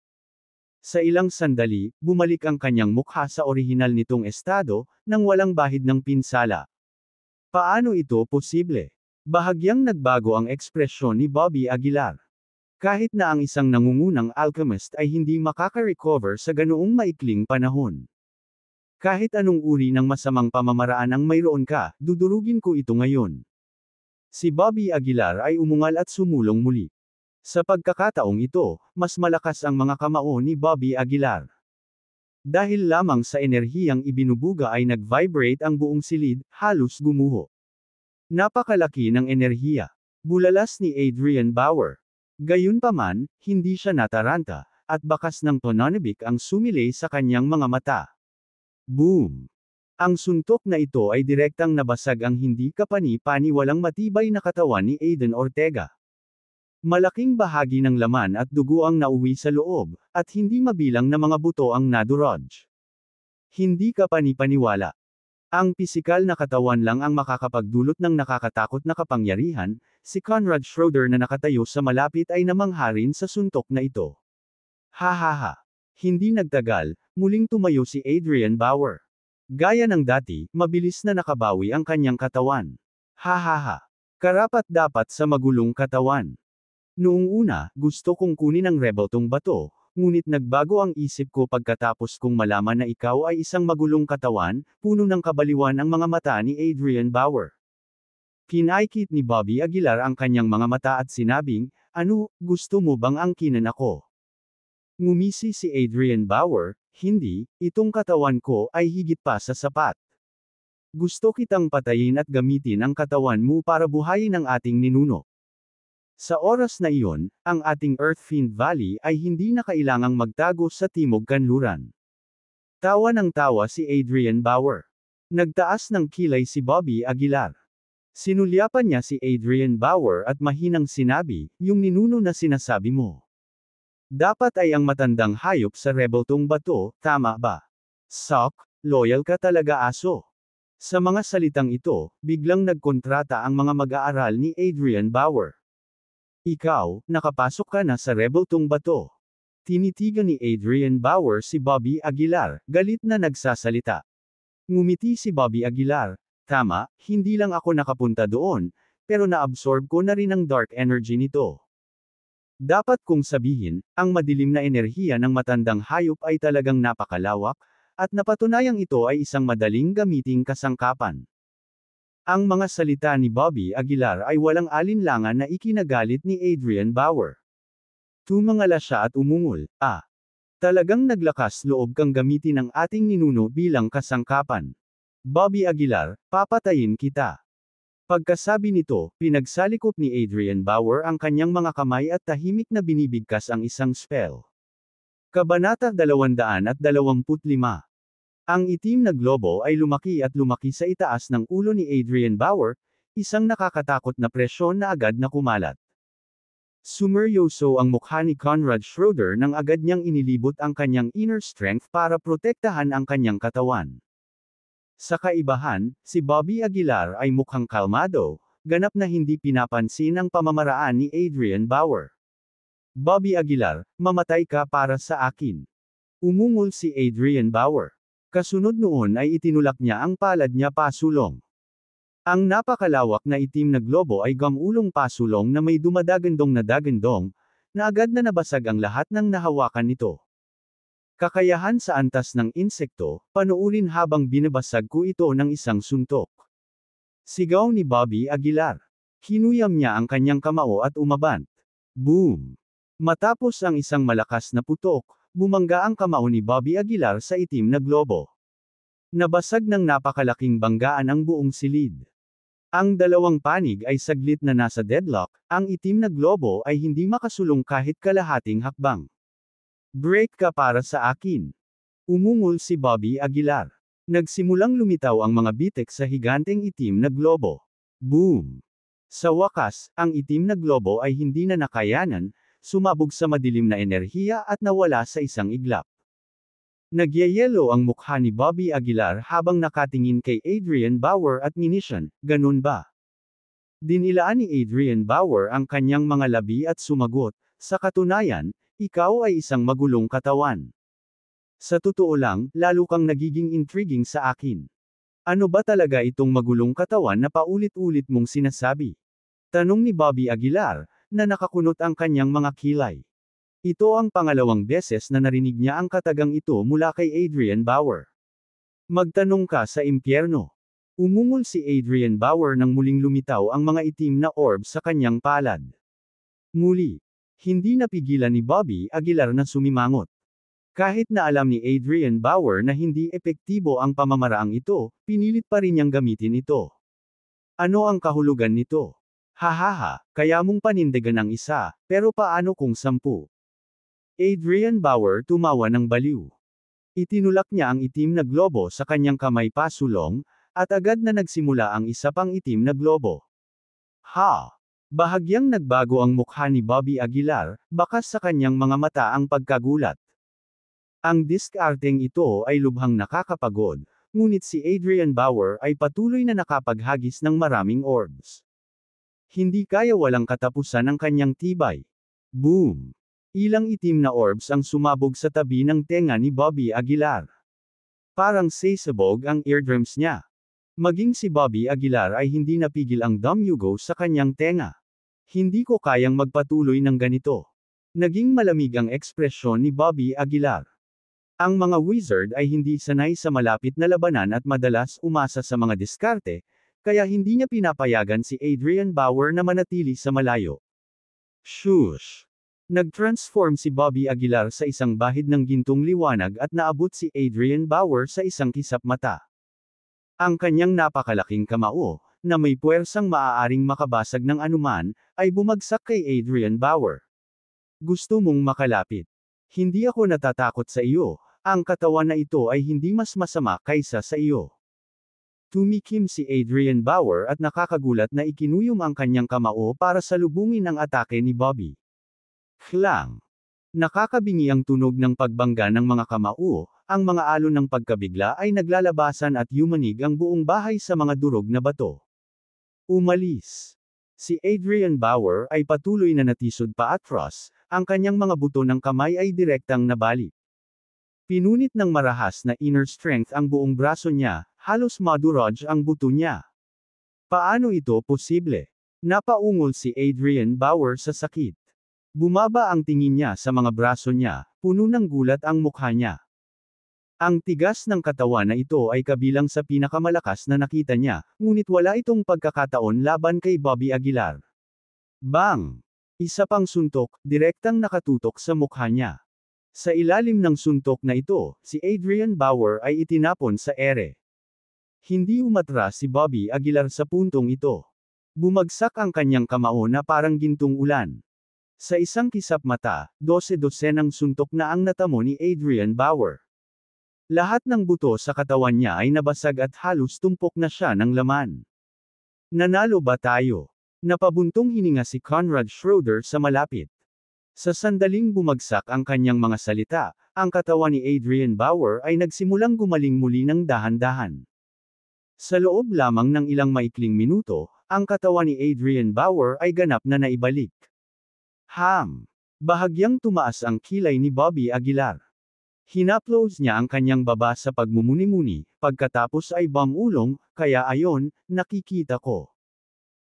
Sa ilang sandali, bumalik ang kanyang mukha sa orihinal nitong estado, nang walang bahid ng pinsala. Paano ito posible? Bahagyang nagbago ang ekspresyon ni Bobby Aguilar. Kahit na ang isang nangungunang alchemist ay hindi makaka-recover sa ganoong maikling panahon. Kahit anong uri ng masamang pamamaraan ang mayroon ka, dudurugin ko ito ngayon. Si Bobby Aguilar ay umungal at sumulong muli. Sa pagkakataong ito, mas malakas ang mga kamao ni Bobby Aguilar. Dahil lamang sa enerhiyang ibinubuga ay nag-vibrate ang buong silid, halos gumuho. Napakalaki ng enerhiya. Bulalas ni Adrian Bauer. Gayunpaman, hindi siya nataranta, at bakas ng tonanabik ang sumilay sa kanyang mga mata. Boom! Ang suntok na ito ay direktang nabasag ang hindi kapani-paniwalang matibay na katawan ni Aiden Ortega. Malaking bahagi ng laman at dugo ang nauwi sa loob, at hindi mabilang na mga buto ang nadurog. Hindi kapani-paniwala. Ang pisikal na katawan lang ang makakapagdulot ng nakakatakot na kapangyarihan, si Conrad Schroeder na nakatayo sa malapit ay namangharin sa suntok na ito. Hahaha. Hindi nagtagal, muling tumayo si Adrian Bauer. Gaya ng dati, mabilis na nakabawi ang kanyang katawan. Hahaha. Karapat-dapat sa magulong katawan. Noong una, gusto kong kunin ang rebel tong bato, ngunit nagbago ang isip ko pagkatapos kong malaman na ikaw ay isang magulong katawan, puno ng kabaliwan ang mga mata ni Adrian Bauer. Pinaikit ni Bobby Aguilar ang kanyang mga mata at sinabing, ano, gusto mo bang angkinin ako? Ngumisi si Adrian Bauer, hindi, itong katawan ko ay higit pa sa sapat. Gusto kitang patayin at gamitin ang katawan mo para buhayin ang ating ninuno. Sa oras na iyon, ang ating Earthfiend Valley ay hindi na kailangang magtago sa timog kanluran. Tawa ng tawa si Adrian Bauer. Nagtaas ng kilay si Bobby Aguilar. Sinulyapan niya si Adrian Bauer at mahinang sinabi, yung ninuno na sinasabi mo. Dapat ay ang matandang hayop sa rebeltong bato, tama ba? Sok, loyal ka talaga aso. Sa mga salitang ito, biglang nagkontrata ang mga mag-aaral ni Adrian Bauer. Ikaw, nakapasok ka na sa rebeltong bato. Tinitigan ni Adrian Bauer si Bobby Aguilar, galit na nagsasalita. Ngumiti si Bobby Aguilar. Tama, hindi lang ako nakapunta doon, pero naabsorb ko na rin ang dark energy nito. Dapat kong sabihin, ang madilim na enerhiya ng matandang hayop ay talagang napakalawak, at napatunayang ito ay isang madaling gamiting kasangkapan. Ang mga salita ni Bobby Aguilar ay walang alinlangan na ikinagalit ni Adrian Bauer. Tumangala siya at umungol, talagang naglakas loob kang gamitin ang ating ninuno bilang kasangkapan. Bobby Aguilar, papatayin kita. Pagkasabi nito, pinagsalikop ni Adrian Bauer ang kanyang mga kamay at tahimik na binibigkas ang isang spell. Kabanata 225. Ang itim na globo ay lumaki at lumaki sa itaas ng ulo ni Adrian Bauer, isang nakakatakot na presyon na agad na kumalat. Sumeryoso ang mukha ni Conrad Schroeder nang agad niyang inilibot ang kanyang inner strength para protektahan ang kanyang katawan. Sa kaibahan, si Bobby Aguilar ay mukhang kalmado, ganap na hindi pinapansin ang pamamaraan ni Adrian Bauer. Bobby Aguilar, mamatay ka para sa akin. Umungol si Adrian Bauer. Kasunod noon ay itinulak niya ang palad niya pasulong. Ang napakalawak na itim na globo ay gamulong pasulong na may dumadagandong na dagandong, na agad na nabasag ang lahat ng nahawakan nito. Kakayahan sa antas ng insekto, panuulin habang binabasag ko ito ng isang suntok. Sigaw ni Bobby Aguilar. Hinuyam niya ang kanyang kamao at umabant. Boom! Matapos ang isang malakas na putok, bumangga ang kamao ni Bobby Aguilar sa itim na globo. Nabasag ng napakalaking banggaan ang buong silid. Ang dalawang panig ay saglit na nasa deadlock, ang itim na globo ay hindi makasulong kahit kalahating hakbang. Break ka para sa akin. Umungol si Bobby Aguilar. Nagsimulang lumitaw ang mga bitek sa higanteng itim na globo. Boom! Sa wakas, ang itim na globo ay hindi na nakayanan, sumabog sa madilim na enerhiya at nawala sa isang iglap. Nagyayelo ang mukha ni Bobby Aguilar habang nakatingin kay Adrian Bauer at ninisyan, ganun ba? Dinilaan ni Adrian Bauer ang kanyang mga labi at sumagot, sa katunayan, ikaw ay isang magulong katawan. Sa totoo lang, lalo kang nagiging intriguing sa akin. Ano ba talaga itong magulong katawan na paulit-ulit mong sinasabi? Tanong ni Bobby Aguilar, na nakakunot ang kanyang mga kilay. Ito ang pangalawang beses na narinig niya ang katagang ito mula kay Adrian Bauer. Magtanong ka sa impyerno. Umungol si Adrian Bauer nang muling lumitaw ang mga itim na orb sa kanyang palad. Muli, hindi napigilan ni Bobby Aguilar na sumimangot. Kahit na alam ni Adrian Bauer na hindi epektibo ang pamamaraang ito, pinilit pa rin niyang gamitin ito. Ano ang kahulugan nito? Hahaha, kaya mong panindigan ang isa, pero paano kung 10? Adrian Bauer tumawa ng baliw. Itinulak niya ang itim na globo sa kanyang kamay pasulong, at agad na nagsimula ang isa pang itim na globo. Ha! Bahagyang nagbago ang mukha ni Bobby Aguilar, bakas sa kanyang mga mata ang pagkagulat. Ang diskarteng ito ay lubhang nakakapagod, ngunit si Adrian Bauer ay patuloy na nakapaghagis ng maraming orbs. Hindi kaya walang katapusan ang kanyang tibay. Boom! Ilang itim na orbs ang sumabog sa tabi ng tenga ni Bobby Aguilar. Parang sasabog ang eardrums niya. Maging si Bobby Aguilar ay hindi napigil ang dumyugo sa kanyang tenga. Hindi ko kayang magpatuloy ng ganito. Naging malamig ang ekspresyon ni Bobby Aguilar. Ang mga wizard ay hindi sanay sa malapit na labanan at madalas umasa sa mga diskarte, kaya hindi niya pinapayagan si Adrian Bauer na manatili sa malayo. Shush! Nag-transform si Bobby Aguilar sa isang bahid ng gintong liwanag at naabot si Adrian Bauer sa isang kisap mata. Ang kanyang napakalaking kamao, na may puwersang maaaring makabasag ng anuman, ay bumagsak kay Adrian Bauer. Gusto mong makalapit. Hindi ako natatakot sa iyo, ang katawan na ito ay hindi mas masama kaysa sa iyo. Tumikim si Adrian Bauer at nakakagulat na ikinuyom ang kanyang kamao para salubungin ang atake ni Bobby. Klang! Nakakabingi ang tunog ng pagbangga ng mga kamao, ang mga alon ng pagkabigla ay naglalabasan at yumanig ang buong bahay sa mga durog na bato. Umalis. Si Adrian Bauer ay patuloy na natisod pa atras, ang kanyang mga buto ng kamay ay direktang nabali. Pinunit ng marahas na inner strength ang buong braso niya, halos madurog ang buto niya. Paano ito posible? Napaungol si Adrian Bauer sa sakit. Bumaba ang tingin niya sa mga braso niya, puno ng gulat ang mukha niya. Ang tigas ng katawan na ito ay kabilang sa pinakamalakas na nakita niya, ngunit wala itong pagkakataon laban kay Bobby Aguilar. Bang! Isa pang suntok, direktang nakatutok sa mukha niya. Sa ilalim ng suntok na ito, si Adrian Bauer ay itinapon sa ere. Hindi umatras si Bobby Aguilar sa puntong ito. Bumagsak ang kanyang kamao na parang gintong ulan. Sa isang kisap mata, 12-dosenang suntok na ang natamo ni Adrian Bauer. Lahat ng buto sa katawan niya ay nabasag at halos tumpok na siya ng laman. Nanalo ba tayo? Napabuntong hininga si Conrad Schroeder sa malapit. Sa sandaling bumagsak ang kanyang mga salita, ang katawan ni Adrian Bauer ay nagsimulang gumaling muli ng dahan-dahan. Sa loob lamang ng ilang maikling minuto, ang katawan ni Adrian Bauer ay ganap na naibalik. Bahagyang tumaas ang kilay ni Bobby Aguilar. Hinaplos niya ang kanyang baba sa pagmumuni-muni, pagkatapos ay bumulong, kaya ayon, nakikita ko.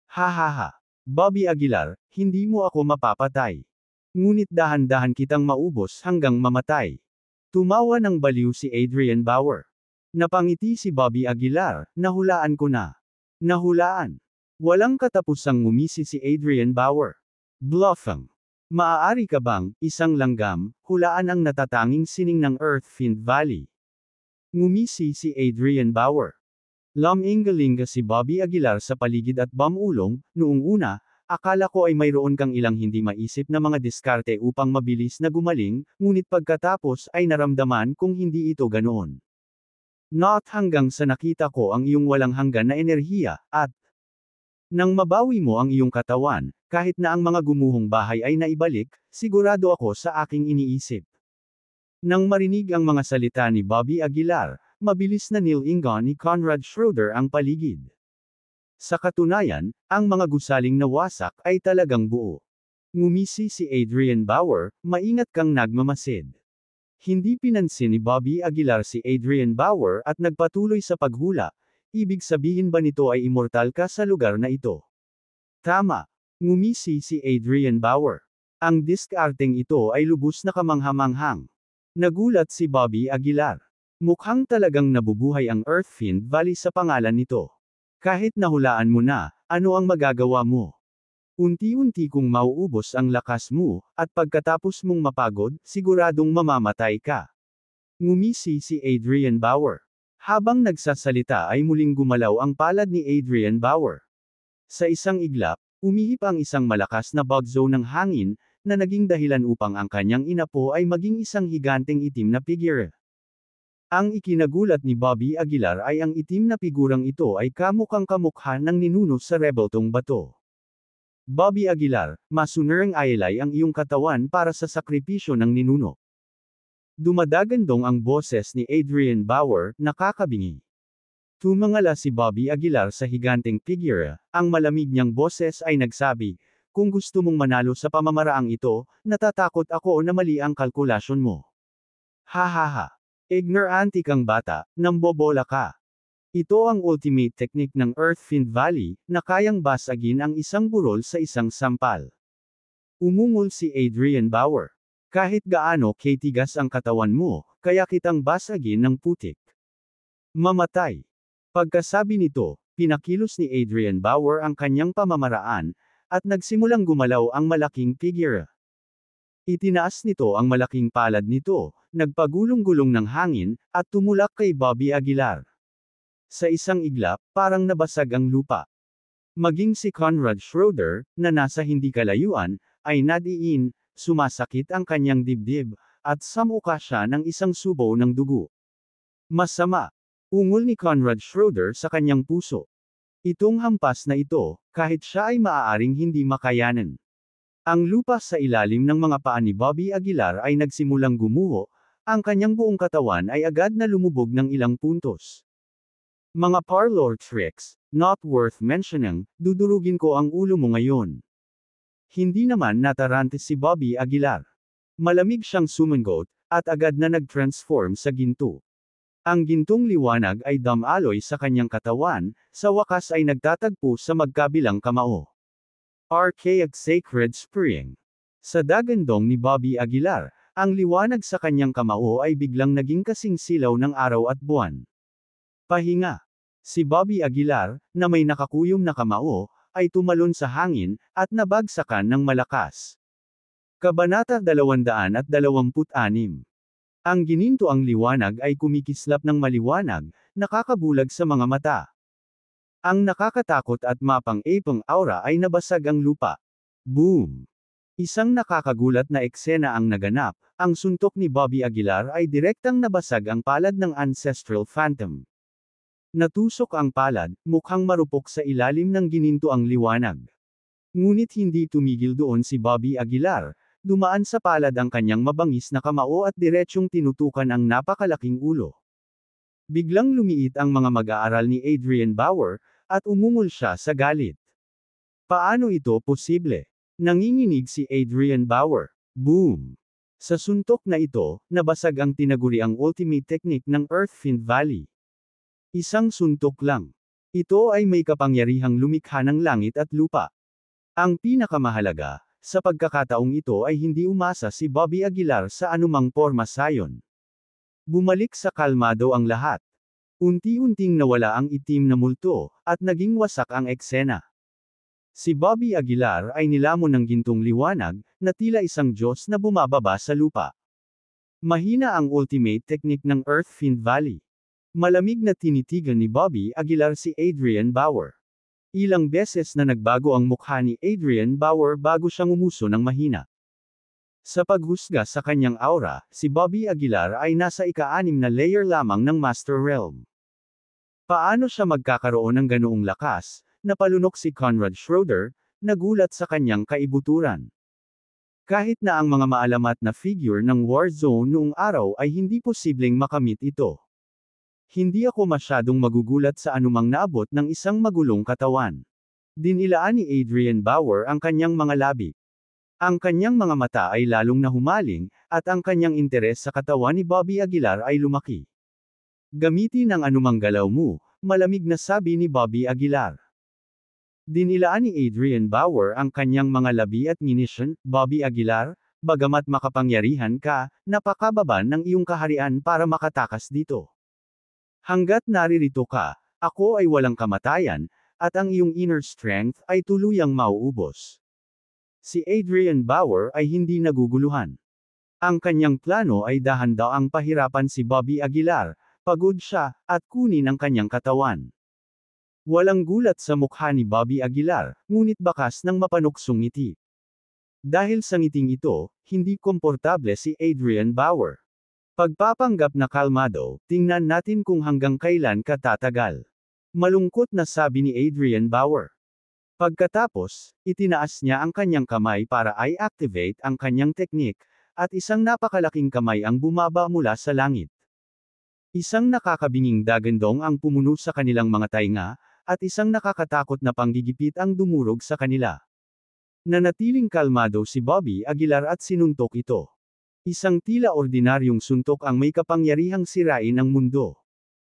Hahaha. Bobby Aguilar, hindi mo ako mapapatay. Ngunit dahan-dahan kitang maubos hanggang mamatay. Tumawa ng baliw si Adrian Bauer. Napangiti si Bobby Aguilar, nahulaan ko na. Nahulaan. Walang katapusang ngumisi si Adrian Bauer. Bluffing. Maaari ka bang, isang langgam, hulaan ang natatanging sining ng Earthfiend Valley? Ngumisi si Adrian Bauer. Lumingalinga si Bobby Aguilar sa paligid at bumulong, noong una, akala ko ay mayroon kang ilang hindi maisip na mga diskarte upang mabilis na gumaling, ngunit pagkatapos ay naramdaman kong hindi ito ganoon. Not hanggang sa nakita ko ang iyong walang hanggan na enerhiya, at nang mabawi mo ang iyong katawan, kahit na ang mga gumuhong bahay ay naibalik, sigurado ako sa aking iniisip. Nang marinig ang mga salita ni Bobby Aguilar, mabilis na nilingon ni Conrad Schroeder ang paligid. Sa katunayan, ang mga gusaling na wasak ay talagang buo. Ngumisi si Adrian Bauer, maingat kang nagmamasid. Hindi pinansin ni Bobby Aguilar si Adrian Bauer at nagpatuloy sa paghula. Ibig sabihin ba nito ay immortal ka sa lugar na ito? Tama. Ngumisi si Adrian Bauer. Ang diskarteng ito ay lubos na kamanghamanghang. Nagulat si Bobby Aguilar. Mukhang talagang nabubuhay ang Earthfiend Valley sa pangalan nito. Kahit nahulaan mo na, ano ang magagawa mo? Unti-unti kong mauubos ang lakas mo, at pagkatapos mong mapagod, siguradong mamamatay ka. Ngumisi si Adrian Bauer. Habang nagsasalita ay muling gumalaw ang palad ni Adrian Bauer. Sa isang iglap, umihip ang isang malakas na bagzo ng hangin, na naging dahilan upang ang kanyang inapo ay maging isang higanteng itim na figure. Ang ikinagulat ni Bobby Aguilar ay ang itim na figurang ito ay kamukhang kamukha ng ninuno sa rebeltong bato. Bobby Aguilar, masunurang ayalay ang iyong katawan para sa sakripisyo ng ninuno. Dumadagandong ang boses ni Adrian Bauer, nakakabingi. Tumangala si Bobby Aguilar sa higanteng figure, ang malamig niyang boses ay nagsabi, kung gusto mong manalo sa pamamaraang ito, natatakot ako na mali ang kalkulasyon mo. Hahaha. Ignorante kang bata, nambobola ka. Ito ang ultimate technique ng Earthfiend Valley, na kayang basagin ang isang burol sa isang sampal. Umungol si Adrian Bauer. Kahit gaano katigas ang katawan mo, kaya kitang basagin ng putik. Mamatay. Pagkasabi nito, pinakilos ni Adrian Bauer ang kanyang pamamaraan, at nagsimulang gumalaw ang malaking figure. Itinaas nito ang malaking palad nito, nagpagulong-gulong ng hangin, at tumulak kay Bobby Aguilar. Sa isang iglap, parang nabasag ang lupa. Maging si Conrad Schroeder, na nasa hindi kalayuan, ay nadiin, sumasakit ang kanyang dibdib, at samuka siya ng isang subo ng dugo. Masama. Ungol ni Conrad Schroeder sa kanyang puso. Itong hampas na ito, kahit siya ay maaaring hindi makayanan. Ang lupa sa ilalim ng mga paa ni Bobby Aguilar ay nagsimulang gumuho, ang kanyang buong katawan ay agad na lumubog ng ilang puntos. Mga parlor tricks, not worth mentioning, dudurugin ko ang ulo mo ngayon. Hindi naman natarante si Bobby Aguilar. Malamig siyang sumangot, at agad na nag-transform sa ginto. Ang gintong liwanag ay damaloy sa kanyang katawan, sa wakas ay nagtatagpo sa magkabilang kamao. Archaic Sacred Spring. Sa dagandong ni Bobby Aguilar, ang liwanag sa kanyang kamao ay biglang naging kasing silaw ng araw at buwan. Pahinga. Si Bobby Aguilar, na may nakakuyom na kamao, ay tumalon sa hangin, at nabagsakan ng malakas. Kabanata 226. Ang gininto ang liwanag ay kumikislap ng maliwanag, nakakabulag sa mga mata. Ang nakakatakot at mapang-ipang aura ay nabasag ang lupa. Boom! Isang nakakagulat na eksena ang naganap, ang suntok ni Bobby Aguilar ay direktang nabasag ang palad ng Ancestral Phantom. Natusok ang palad, mukhang marupok sa ilalim ng gininto ang liwanag. Ngunit hindi tumigil doon si Bobby Aguilar. Dumaan sa palad ang kanyang mabangis na kamao at diretsyong tinutukan ang napakalaking ulo. Biglang lumiit ang mga mag-aaral ni Adrian Bauer, at umungol siya sa galit. Paano ito posible? Nanginginig si Adrian Bauer. Boom! Sa suntok na ito, nabasag ang tinaguriang ultimate technique ng Earthfiend Valley. Isang suntok lang. Ito ay may kapangyarihang lumikha ng langit at lupa. Ang pinakamahalaga, sa pagkakataong ito ay hindi umasa si Bobby Aguilar sa anumang porma sayon. Bumalik sa kalmado ang lahat. Unti-unting nawala ang itim na multo, at naging wasak ang eksena. Si Bobby Aguilar ay nilamon ng gintong liwanag, na tila isang Diyos na bumababa sa lupa. Mahina ang ultimate technique ng Earthfiend Valley. Malamig na tinitigan ni Bobby Aguilar si Adrian Bauer. Ilang beses na nagbago ang mukha ni Adrian Bauer bago siyang umuso ng mahina. Sa paghusga sa kanyang aura, si Bobby Aguilar ay nasa ika-6 na layer lamang ng Master Realm. Paano siya magkakaroon ng ganoong lakas? Napalunok si Conrad Schroeder, nagulat sa kanyang kaibuturan. Kahit na ang mga maalamat na figure ng Warzone noong araw ay hindi posibleng makamit ito. Hindi ako masyadong magugulat sa anumang naabot ng isang magulong katawan. Dinilaan ni Adrian Bauer ang kanyang mga labi. Ang kanyang mga mata ay lalong na humaling, at ang kanyang interes sa katawan ni Bobby Aguilar ay lumaki. Gamitin ang anumang galaw mo, malamig na sabi ni Bobby Aguilar. Dinilaan ni Adrian Bauer ang kanyang mga labi at nginisyon, Bobby Aguilar, bagamat makapangyarihan ka, napakababa ng iyong kaharian para makatakas dito. Hanggat naririto ka, ako ay walang kamatayan, at ang iyong inner strength ay tuluyang mauubos. Si Adrian Bauer ay hindi naguguluhan. Ang kanyang plano ay dahan-daang pahirapan si Bobby Aguilar, pagod siya, at kunin ang kanyang katawan. Walang gulat sa mukha ni Bobby Aguilar, ngunit bakas ng mapanuksong ngiti. Dahil sa ngiting ito, hindi komportable si Adrian Bauer. Pagpapanggap na kalmado, tingnan natin kung hanggang kailan ka tatagal. Malungkot na sabi ni Adrian Bauer. Pagkatapos, itinaas niya ang kanyang kamay para i-activate ang kanyang teknik, at isang napakalaking kamay ang bumaba mula sa langit. Isang nakakabinging dagandong ang pumuno sa kanilang mga tainga, at isang nakakatakot na panggigipit ang dumurog sa kanila. Nanatiling kalmado si Bobby Aguilar at sinuntok ito. Isang tila ordinaryong suntok ang may kapangyarihang sirain ang mundo.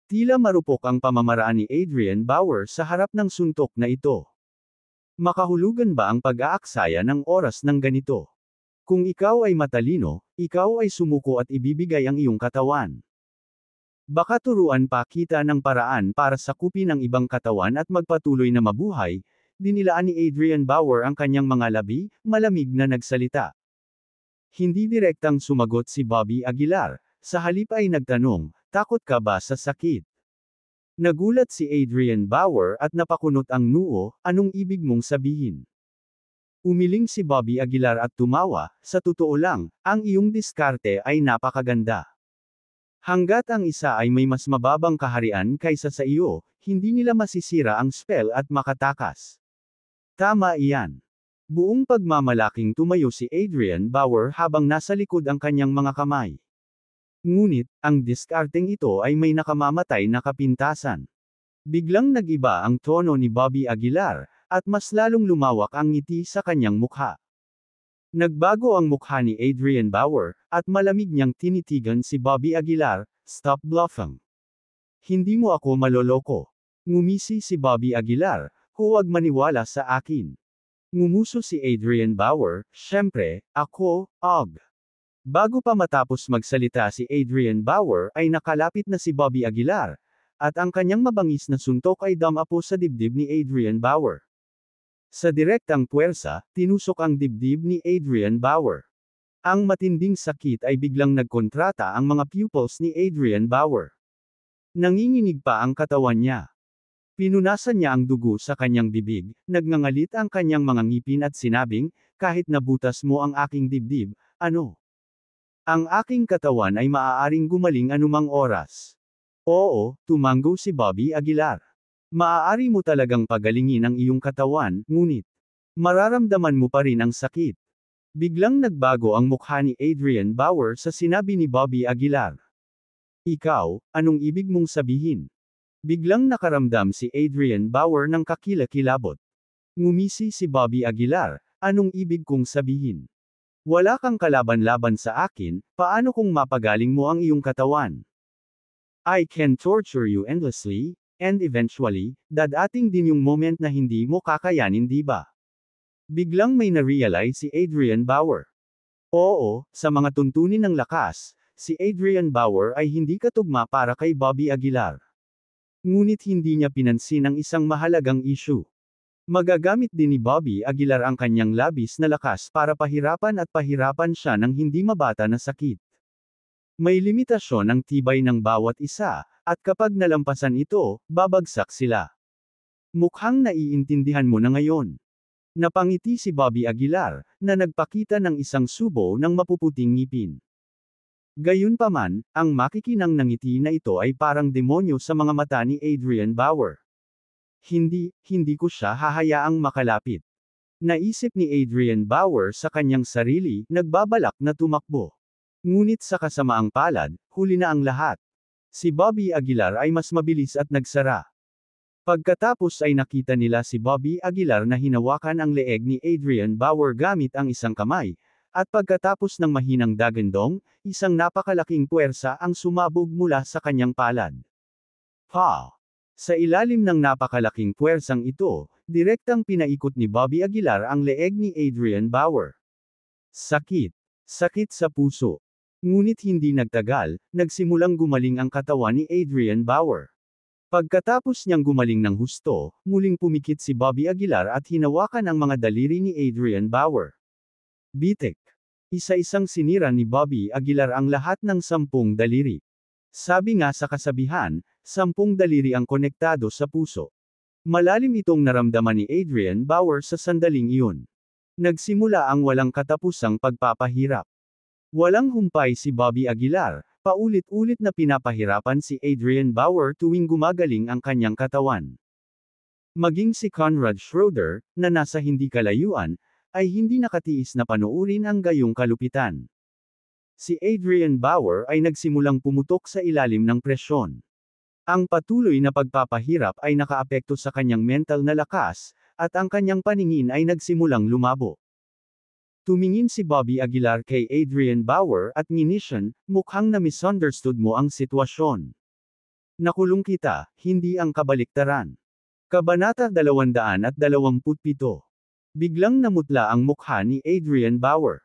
Tila marupok ang pamamaraan ni Adrian Bauer sa harap ng suntok na ito. Makahulugan ba ang pag-aaksaya ng oras ng ganito? Kung ikaw ay matalino, ikaw ay sumuko at ibibigay ang iyong katawan. Baka turuan pa kita ng paraan para sakupin ang ibang katawan at magpatuloy na mabuhay. Dinilaan ni Adrian Bauer ang kanyang mga labi, malamig na nagsalita. Hindi direktang sumagot si Bobby Aguilar, sa halip ay nagtanong, takot ka ba sa sakit? Nagulat si Adrian Bauer at napakunot ang noo, anong ibig mong sabihin? Umiling si Bobby Aguilar at tumawa, sa totoo lang, ang iyong diskarte ay napakaganda. Hanggat ang isa ay may mas mababang kaharian kaysa sa iyo, hindi nila masisira ang spell at makatakas. Tama iyan. Buong pagmamalaking tumayo si Adrian Bauer habang nasa likod ang kanyang mga kamay. Ngunit, ang diskarteng ito ay may nakamamatay na kapintasan. Biglang nag-iba ang tono ni Bobby Aguilar, at mas lalong lumawak ang ngiti sa kanyang mukha. Nagbago ang mukha ni Adrian Bauer, at malamig niyang tinitigan si Bobby Aguilar, "Stop bluffing. Hindi mo ako maloloko." Ngumisi si Bobby Aguilar, "Huwag maniwala sa akin." Ngumuso si Adrian Bauer, "Siyempre, ako, og." Bago pa matapos magsalita si Adrian Bauer ay nakalapit na si Bobby Aguilar, at ang kanyang mabangis na suntok ay damapo sa dibdib ni Adrian Bauer. Sa direktang puwersa, tinusok ang dibdib ni Adrian Bauer. Ang matinding sakit ay biglang nagkontrata ang mga pupils ni Adrian Bauer. Nanginginig pa ang katawan niya. Pinunasan niya ang dugo sa kanyang bibig, nagngangalit ang kanyang mga ngipin at sinabing, "Kahit nabutas mo ang aking dibdib, ano? Ang aking katawan ay maaaring gumaling anumang oras." "Oo," tumango si Bobby Aguilar. "Maaari mo talagang pagalingin ang iyong katawan, ngunit mararamdaman mo pa rin ang sakit." Biglang nagbago ang mukha ni Adrian Bauer sa sinabi ni Bobby Aguilar. "Ikaw, anong ibig mong sabihin?" Biglang nakaramdam si Adrian Bauer ng kakilakilabot. Ngumisi si Bobby Aguilar, "Anong ibig kong sabihin? Wala kang kalaban-laban sa akin, paano kung mapagaling mo ang iyong katawan? I can torture you endlessly, and eventually, dadating din yung moment na hindi mo kakayanin, di ba?" Biglang may na-realize si Adrian Bauer. Oo, sa mga tuntunin ng lakas, si Adrian Bauer ay hindi katugma para kay Bobby Aguilar. Ngunit hindi niya pinansin ang isang mahalagang issue. Magagamit din ni Bobby Aguilar ang kanyang labis na lakas para pahirapan siya ng hindi mabata na sakit. May limitasyon ang tibay ng bawat isa, at kapag nalampasan ito, babagsak sila. Mukhang naiintindihan mo na ngayon. Napangiti si Bobby Aguilar, na nagpakita ng isang subo ng mapuputing ngipin. Gayunpaman, ang makikinang na ngiti na ito ay parang demonyo sa mga mata ni Adrian Bauer. Hindi ko siya hahayaang makalapit." Naisip ni Adrian Bauer sa kanyang sarili, nagbabalak na tumakbo. Ngunit sa kasamaang palad, huli na ang lahat. Si Bobby Aguilar ay mas mabilis at nagsara. Pagkatapos ay nakita nila si Bobby Aguilar na hinawakan ang leeg ni Adrian Bauer gamit ang isang kamay, at pagkatapos ng mahinang dagandong, isang napakalaking puwersa ang sumabog mula sa kanyang palad. Pa! Sa ilalim ng napakalaking puwersang ito, direktang pinaikot ni Bobby Aguilar ang leeg ni Adrian Bauer. Sakit. Sakit sa puso. Ngunit hindi nagtagal, nagsimulang gumaling ang katawan ni Adrian Bauer. Pagkatapos niyang gumaling ng husto, muling pumikit si Bobby Aguilar at hinawakan ang mga daliri ni Adrian Bauer. Bitik. Isa-isang sinira ni Bobby Aguilar ang lahat ng 10 daliri. Sabi nga sa kasabihan, 10 daliri ang konektado sa puso. Malalim itong naramdaman ni Adrian Bauer sa sandaling iyon. Nagsimula ang walang katapusang pagpapahirap. Walang humpay si Bobby Aguilar, paulit-ulit na pinapahirapan si Adrian Bauer tuwing gumagaling ang kanyang katawan. Maging si Conrad Schroeder, na nasa hindi kalayuan, ay hindi nakatiis na panoorin ang gayong kalupitan. Si Adrian Bauer ay nagsimulang pumutok sa ilalim ng presyon. Ang patuloy na pagpapahirap ay nakaapekto sa kanyang mental na lakas, at ang kanyang paningin ay nagsimulang lumabo. Tumingin si Bobby Aguilar kay Adrian Bauer at nginisyon, "Mukhang na-misunderstood mo ang sitwasyon. Nakulong kita, hindi ang kabaliktaran." Kabanata 227. Biglang namutla ang mukha ni Adrian Bauer.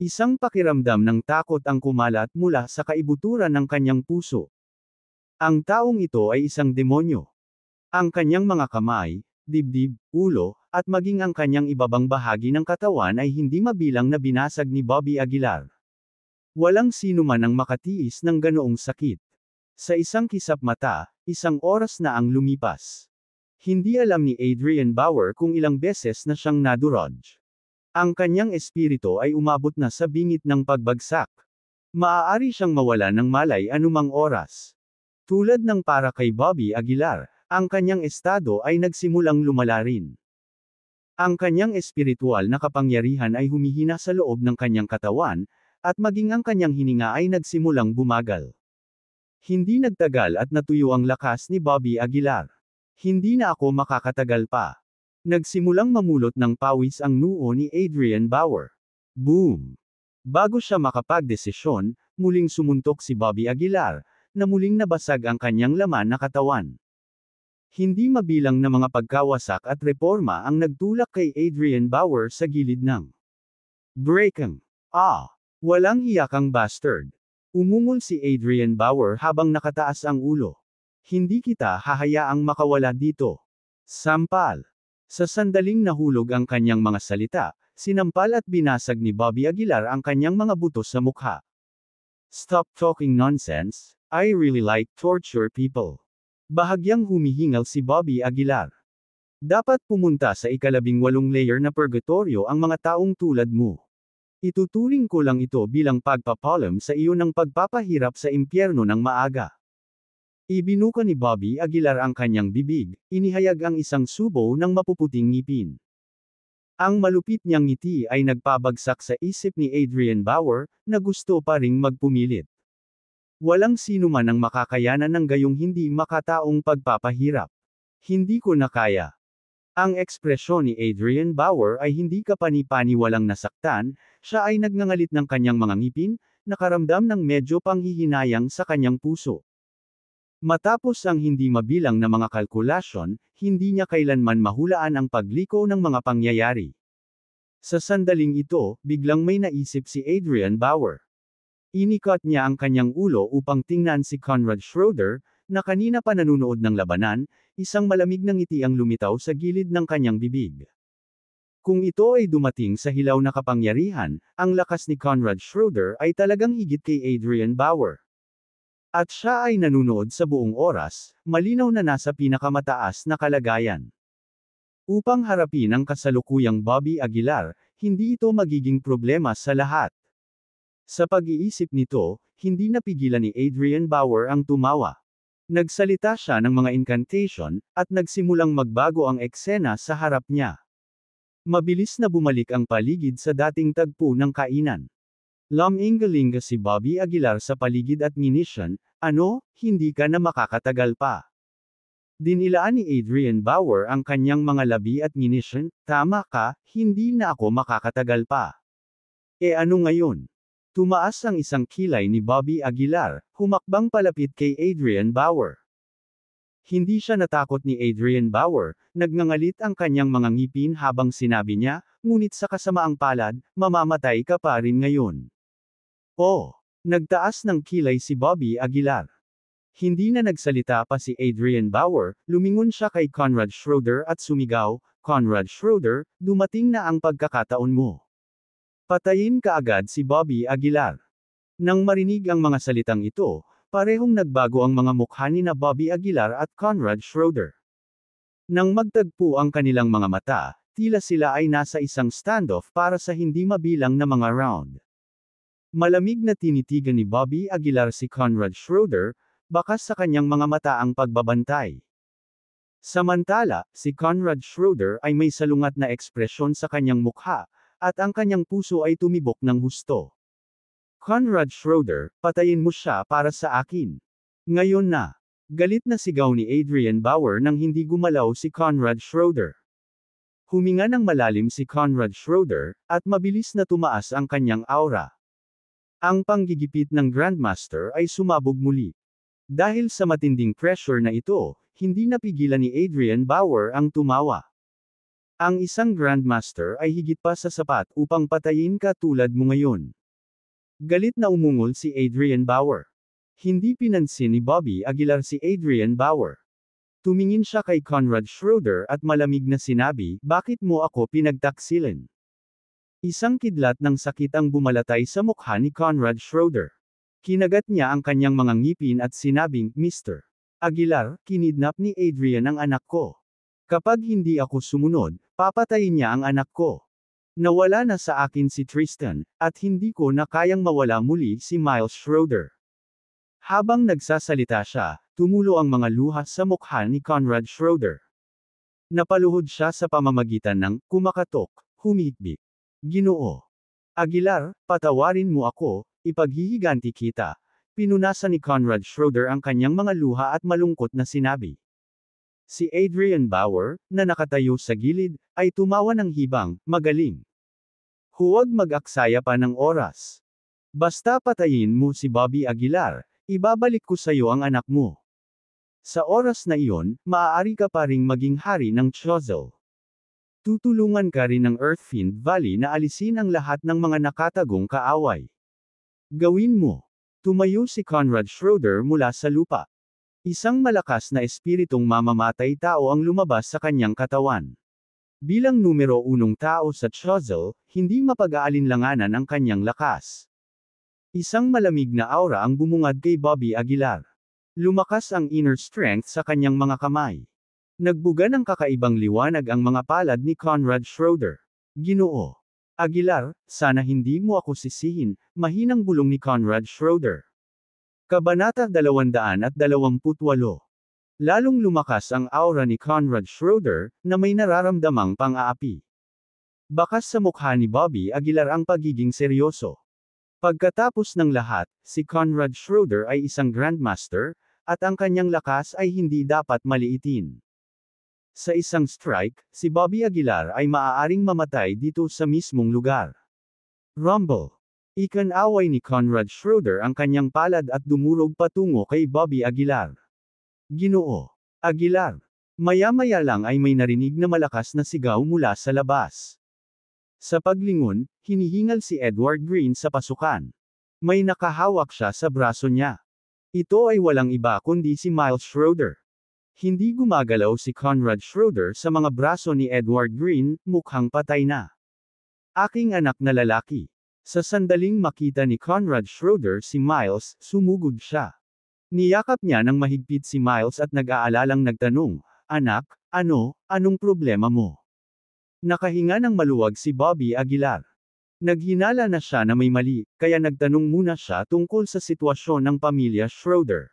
Isang pakiramdam ng takot ang kumalat mula sa kaibuturan ng kanyang puso. Ang taong ito ay isang demonyo. Ang kanyang mga kamay, dibdib, ulo, at maging ang kanyang ibabang bahagi ng katawan ay hindi mabilang na binasag ni Bobby Aguilar. Walang sino man ang makatiis ng ganoong sakit. Sa isang kisap mata, isang oras na ang lumipas. Hindi alam ni Adrian Bauer kung ilang beses na siyang nadurog. Ang kanyang espiritu ay umabot na sa bingit ng pagbagsak. Maaari siyang mawala ng malay anumang oras. Tulad ng para kay Bobby Aguilar, ang kanyang estado ay nagsimulang lumala rin. Ang kanyang espiritual na kapangyarihan ay humihina sa loob ng kanyang katawan, at maging ang kanyang hininga ay nagsimulang bumagal. Hindi nagtagal at natuyo ang lakas ni Bobby Aguilar. Hindi na ako makakatagal pa. Nagsimulang mamulot ng pawis ang noo ni Adrian Bauer. Boom! Bago siya makapagdesisyon, muling sumuntok si Bobby Aguilar, na muling nabasag ang kanyang laman na katawan. Hindi mabilang na mga pagkawasak at reforma ang nagtulak kay Adrian Bauer sa gilid ng breakang. Walang hiyakang bastard. Umungol si Adrian Bauer habang nakataas ang ulo. Hindi kita hahayaang makawala dito. Sampal. Sa sandaling nahulog ang kanyang mga salita, sinampal at binasag ni Bobby Aguilar ang kanyang mga buto sa mukha. Stop talking nonsense, I really like torture people. Bahagyang humihingal si Bobby Aguilar. Dapat pumunta sa ika-18 layer na purgatorio ang mga taong tulad mo. Ituturing ko lang ito bilang pagpapalam sa iyo ng pagpapahirap sa impyerno ng maaga. Ibinuka ni Bobby Aguilar ang kanyang bibig, inihayag ang isang subo ng mapuputing ngipin. Ang malupit niyang ngiti ay nagpabagsak sa isip ni Adrian Bauer, na gusto pa ring magpumilit. Walang sino man ang makakayanan ng gayong hindi makataong pagpapahirap. Hindi ko na kaya. Ang ekspresyon ni Adrian Bauer ay hindi kapani-pani walang nasaktan, siya ay nagngangalit ng kanyang mga ngipin, nakaramdam ng medyo panghihinayang sa kanyang puso. Matapos ang hindi mabilang na mga kalkulasyon, hindi niya kailanman mahulaan ang pagliko ng mga pangyayari. Sa sandaling ito, biglang may naisip si Adrian Bauer. Inikot niya ang kanyang ulo upang tingnan si Conrad Schroeder, na kanina pa nanunood ng labanan, isang malamig na ngiti ang lumitaw sa gilid ng kanyang bibig. Kung ito ay dumating sa hilaw na kapangyarihan, ang lakas ni Conrad Schroeder ay talagang higit kay Adrian Bauer. At siya ay nanunood sa buong oras, malinaw na nasa pinakamataas na kalagayan. Upang harapin ang kasalukuyang Bobby Aguilar, hindi ito magiging problema sa lahat. Sa pag-iisip nito, hindi napigilan ni Adrian Bauer ang tumawa. Nagsalita siya ng mga incantation, at nagsimulang magbago ang eksena sa harap niya. Mabilis na bumalik ang paligid sa dating tagpo ng kainan. Lumingalinga si Bobby Aguilar sa paligid at minisyon, hindi ka na makakatagal pa. Dinilaan ni Adrian Bauer ang kanyang mga labi at minisyon, tama ka, hindi na ako makakatagal pa. Ano ngayon? Tumaas ang isang kilay ni Bobby Aguilar, humakbang palapit kay Adrian Bauer. Hindi siya natakot ni Adrian Bauer, nagngangalit ang kanyang mga ngipin habang sinabi niya, ngunit sa kasamaang palad, mamamatay ka pa rin ngayon. Nagtaas ng kilay si Bobby Aguilar. Hindi na nagsalita pa si Adrian Bauer, lumingon siya kay Conrad Schroeder at sumigaw, Conrad Schroeder, dumating na ang pagkakataon mo. Patayin ka agad si Bobby Aguilar. Nang marinig ang mga salitang ito, parehong nagbago ang mga mukha ni na Bobby Aguilar at Conrad Schroeder. Nang magtagpo ang kanilang mga mata, tila sila ay nasa isang standoff para sa hindi mabilang na mga round. Malamig na tinitigan ni Bobby Aguilar si Conrad Schroeder, bakas sa kanyang mga mata ang pagbabantay. Samantala, si Conrad Schroeder ay may salungat na ekspresyon sa kanyang mukha, at ang kanyang puso ay tumibok ng husto. Conrad Schroeder, patayin mo siya para sa akin. Ngayon na. Galit na sigaw ni Adrian Bauer nang hindi gumalaw si Conrad Schroeder. Huminga ng malalim si Conrad Schroeder, at mabilis na tumaas ang kanyang aura. Ang panggigipit ng Grandmaster ay sumabog muli. Dahil sa matinding pressure na ito, hindi napigilan ni Adrian Bauer ang tumawa. Ang isang Grandmaster ay higit pa sa sapat upang patayin ka tulad mo ngayon. Galit na umungol si Adrian Bauer. Hindi pinansin ni Bobby Aguilar si Adrian Bauer. Tumingin siya kay Conrad Schroeder at malamig na sinabi, bakit mo ako pinagtaksilan? Isang kidlat ng sakit ang bumalatay sa mukha ni Conrad Schroeder. Kinagat niya ang kanyang mga ngipin at sinabing, Mr. Aguilar, kinidnap ni Adrian ang anak ko. Kapag hindi ako sumunod, papatayin niya ang anak ko. Nawala na sa akin si Tristan, at hindi ko na kayang mawala muli si Miles Schroeder. Habang nagsasalita siya, tumulo ang mga luha sa mukha ni Conrad Schroeder. Napaluhod siya sa pamamagitan ng kumakatok, humihikbi. Ginoo Aguilar, patawarin mo ako, ipaghihiganti kita. Pinunasan ni Conrad Schroeder ang kanyang mga luha at malungkot na sinabi. Si Adrian Bauer, na nakatayo sa gilid, ay tumawa ng hibang, magaling. Huwag mag-aksaya pa ng oras. Basta patayin mo si Bobby Aguilar, ibabalik ko sa iyo ang anak mo. Sa oras na iyon, maaari ka pa ring maging hari ng Choiseul. Tutulungan ka rin ng Earthfiend Valley na alisin ang lahat ng mga nakatagong kaaway. Gawin mo. Tumayo si Conrad Schroeder mula sa lupa. Isang malakas na espiritong mamamatay tao ang lumabas sa kanyang katawan. Bilang numero 1 tao sa Choiseul, hindi mapag-aalinlanganan ang kanyang lakas. Isang malamig na aura ang bumungad kay Bobby Aguilar. Lumakas ang inner strength sa kanyang mga kamay. Nagbuga ng kakaibang liwanag ang mga palad ni Conrad Schroeder. Ginoo Aguilar, sana hindi mo ako sisihin, mahinang bulong ni Conrad Schroeder. Kabanata 228. Lalong lumakas ang aura ni Conrad Schroeder, na may nararamdamang pang-aapi. Bakas sa mukha ni Bobby Aguilar ang pagiging seryoso. Pagkatapos ng lahat, si Conrad Schroeder ay isang Grandmaster, at ang kanyang lakas ay hindi dapat maliitin. Sa isang strike, si Bobby Aguilar ay maaaring mamatay dito sa mismong lugar. Rumble. Ikinaway ni Conrad Schroeder ang kanyang palad at dumurog patungo kay Bobby Aguilar. Ginoo Aguilar. Maya-maya lang ay may narinig na malakas na sigaw mula sa labas. Sa paglingon, hinihingal si Edward Green sa pasukan. May nakahawak siya sa braso niya. Ito ay walang iba kundi si Miles Schroeder. Hindi gumagalaw si Conrad Schroeder sa mga braso ni Edward Green, mukhang patay na. Aking anak na lalaki. Sa sandaling makita ni Conrad Schroeder si Miles, sumugod siya. Niyakap niya ng mahigpit si Miles at nag-aalalang nagtanong, Anak, anong problema mo? Nakahinga ng maluwag si Bobby Aguilar. Naghinala na siya na may mali, kaya nagtanong muna siya tungkol sa sitwasyon ng pamilya Schroeder.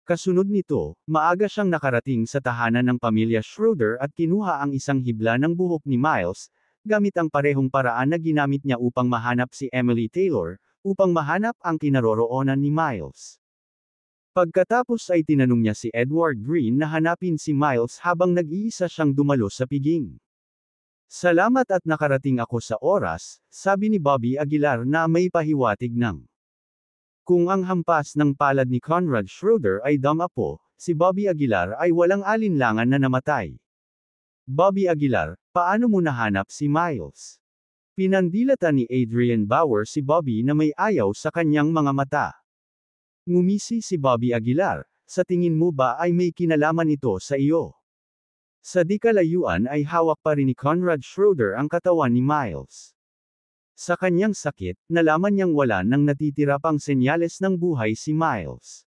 Kasunod nito, maaga siyang nakarating sa tahanan ng pamilya Schroeder at kinuha ang isang hibla ng buhok ni Miles, gamit ang parehong paraan na ginamit niya upang mahanap si Emily Taylor, upang mahanap ang kinaroroonan ni Miles. Pagkatapos ay tinanong niya si Edward Green na hanapin si Miles habang nag-iisa siyang dumalo sa piging. Salamat at nakarating ako sa oras, sabi ni Bobby Aguilar na may pahiwatig ng. Kung ang hampas ng palad ni Conrad Schroeder ay damapo, si Bobby Aguilar ay walang alinlangan na namatay. Bobby Aguilar, paano mo nahanap si Miles? Pinandilatan ni Adrian Bauer si Bobby na may ayaw sa kanyang mga mata. Ngumisi si Bobby Aguilar, sa tingin mo ba ay may kinalaman ito sa iyo? Sa di kalayuan ay hawak pa rin ni Conrad Schroeder ang katawan ni Miles. Sa kanyang sakit, nalaman niyang wala nang natitira pang senyales ng buhay si Miles.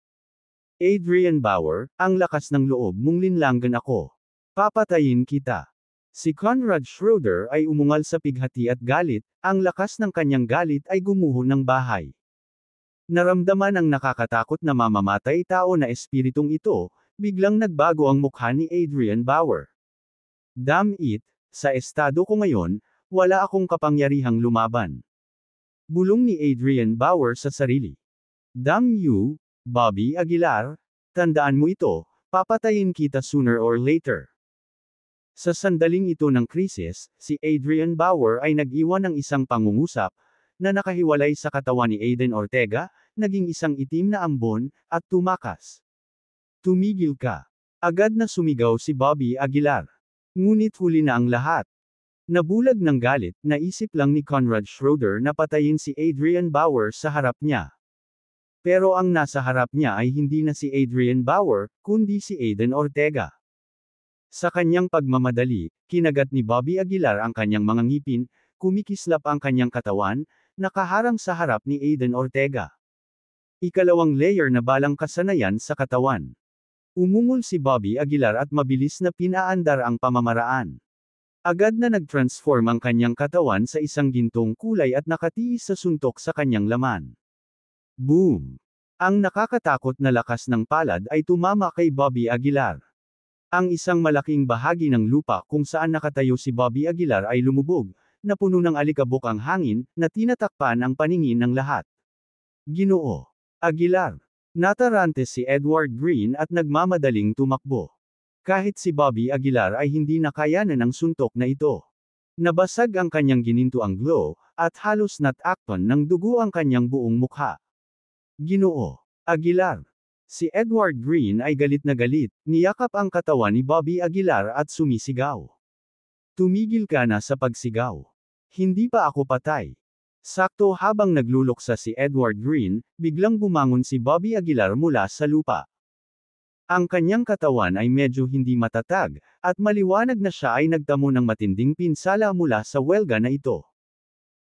Adrian Bauer, ang lakas ng loob mong linlanggan ako. Papatayin kita. Si Conrad Schroeder ay umungal sa pighati at galit, ang lakas ng kanyang galit ay gumuho ng bahay. Naramdaman ang nakakatakot na mamamatay tao na espiritong ito, biglang nagbago ang mukha ni Adrian Bauer. Damn it, sa estado ko ngayon, wala akong kapangyarihang lumaban. Bulong ni Adrian Bauer sa sarili. Damn you, Bobby Aguilar, tandaan mo ito, papatayin kita sooner or later. Sa sandaling ito ng krisis, si Adrian Bauer ay nag-iwan ng isang pangungusap, na nakahiwalay sa katawan ni Aiden Ortega, naging isang itim na ambon, at tumakas. Tumigil ka. Agad na sumigaw si Bobby Aguilar. Ngunit huli na ang lahat. Nabulag ng galit, naisip lang ni Conrad Schroeder na patayin si Adrian Bauer sa harap niya. Pero ang nasa harap niya ay hindi na si Adrian Bauer, kundi si Aiden Ortega. Sa kanyang pagmamadali, kinagat ni Bobby Aguilar ang kanyang mga ngipin, kumikislap ang kanyang katawan, nakaharang sa harap ni Aiden Ortega. Ikalawang layer na balang kasanayan sa katawan. Umungol si Bobby Aguilar at mabilis na pinaandar ang pamamaraan. Agad na nag-transform ang kanyang katawan sa isang gintong kulay at nakatiis sa suntok sa kanyang laman. Boom! Ang nakakatakot na lakas ng palad ay tumama kay Bobby Aguilar. Ang isang malaking bahagi ng lupa kung saan nakatayo si Bobby Aguilar ay lumubog, na puno ng alikabok ang hangin, na tinatakpan ang paningin ng lahat. Ginoo Aguilar. Natarante si Edward Green at nagmamadaling tumakbo. Kahit si Bobby Aguilar ay hindi nakayanan ang suntok na ito. Nabasag ang kanyang ginintuang glow, at halos natakpan ng dugo ang kanyang buong mukha. Ginoo Aguilar. Si Edward Green ay galit na galit, niyakap ang katawan ni Bobby Aguilar at sumisigaw. Tumigil ka na sa pagsigaw. Hindi pa ako patay. Sakto habang nagluluksa si Edward Green, biglang bumangon si Bobby Aguilar mula sa lupa. Ang kanyang katawan ay medyo hindi matatag, at maliwanag na siya ay nagtamo ng matinding pinsala mula sa welga na ito.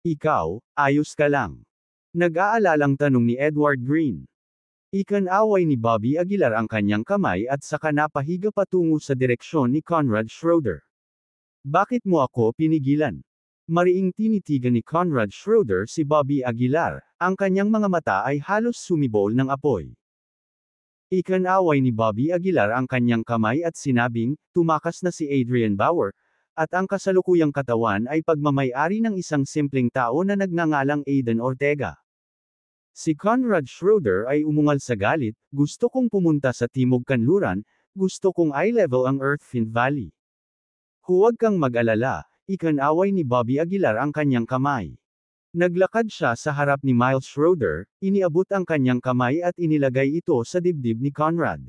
Ikaw, ayos ka lang? Nag-aalalang tanong ni Edward Green. Ikinaway ni Bobby Aguilar ang kanyang kamay at saka napahiga patungo sa direksyon ni Conrad Schroeder. Bakit mo ako pinigilan? Mariing tinitigan ni Conrad Schroeder si Bobby Aguilar, ang kanyang mga mata ay halos sumibol ng apoy. Ikinaway ni Bobby Aguilar ang kanyang kamay at sinabing, tumakas na si Adrian Bauer, at ang kasalukuyang katawan ay pagmamay-ari ng isang simpleng tao na nagngangalang Aiden Ortega. Si Conrad Schroeder ay umungal sa galit, gusto kong pumunta sa Timog Kanluran, gusto kong i-level ang Earthfield Valley. Huwag kang mag-alala, ikinaway ni Bobby Aguilar ang kanyang kamay. Naglakad siya sa harap ni Miles Schroeder, iniabot ang kanyang kamay at inilagay ito sa dibdib ni Conrad.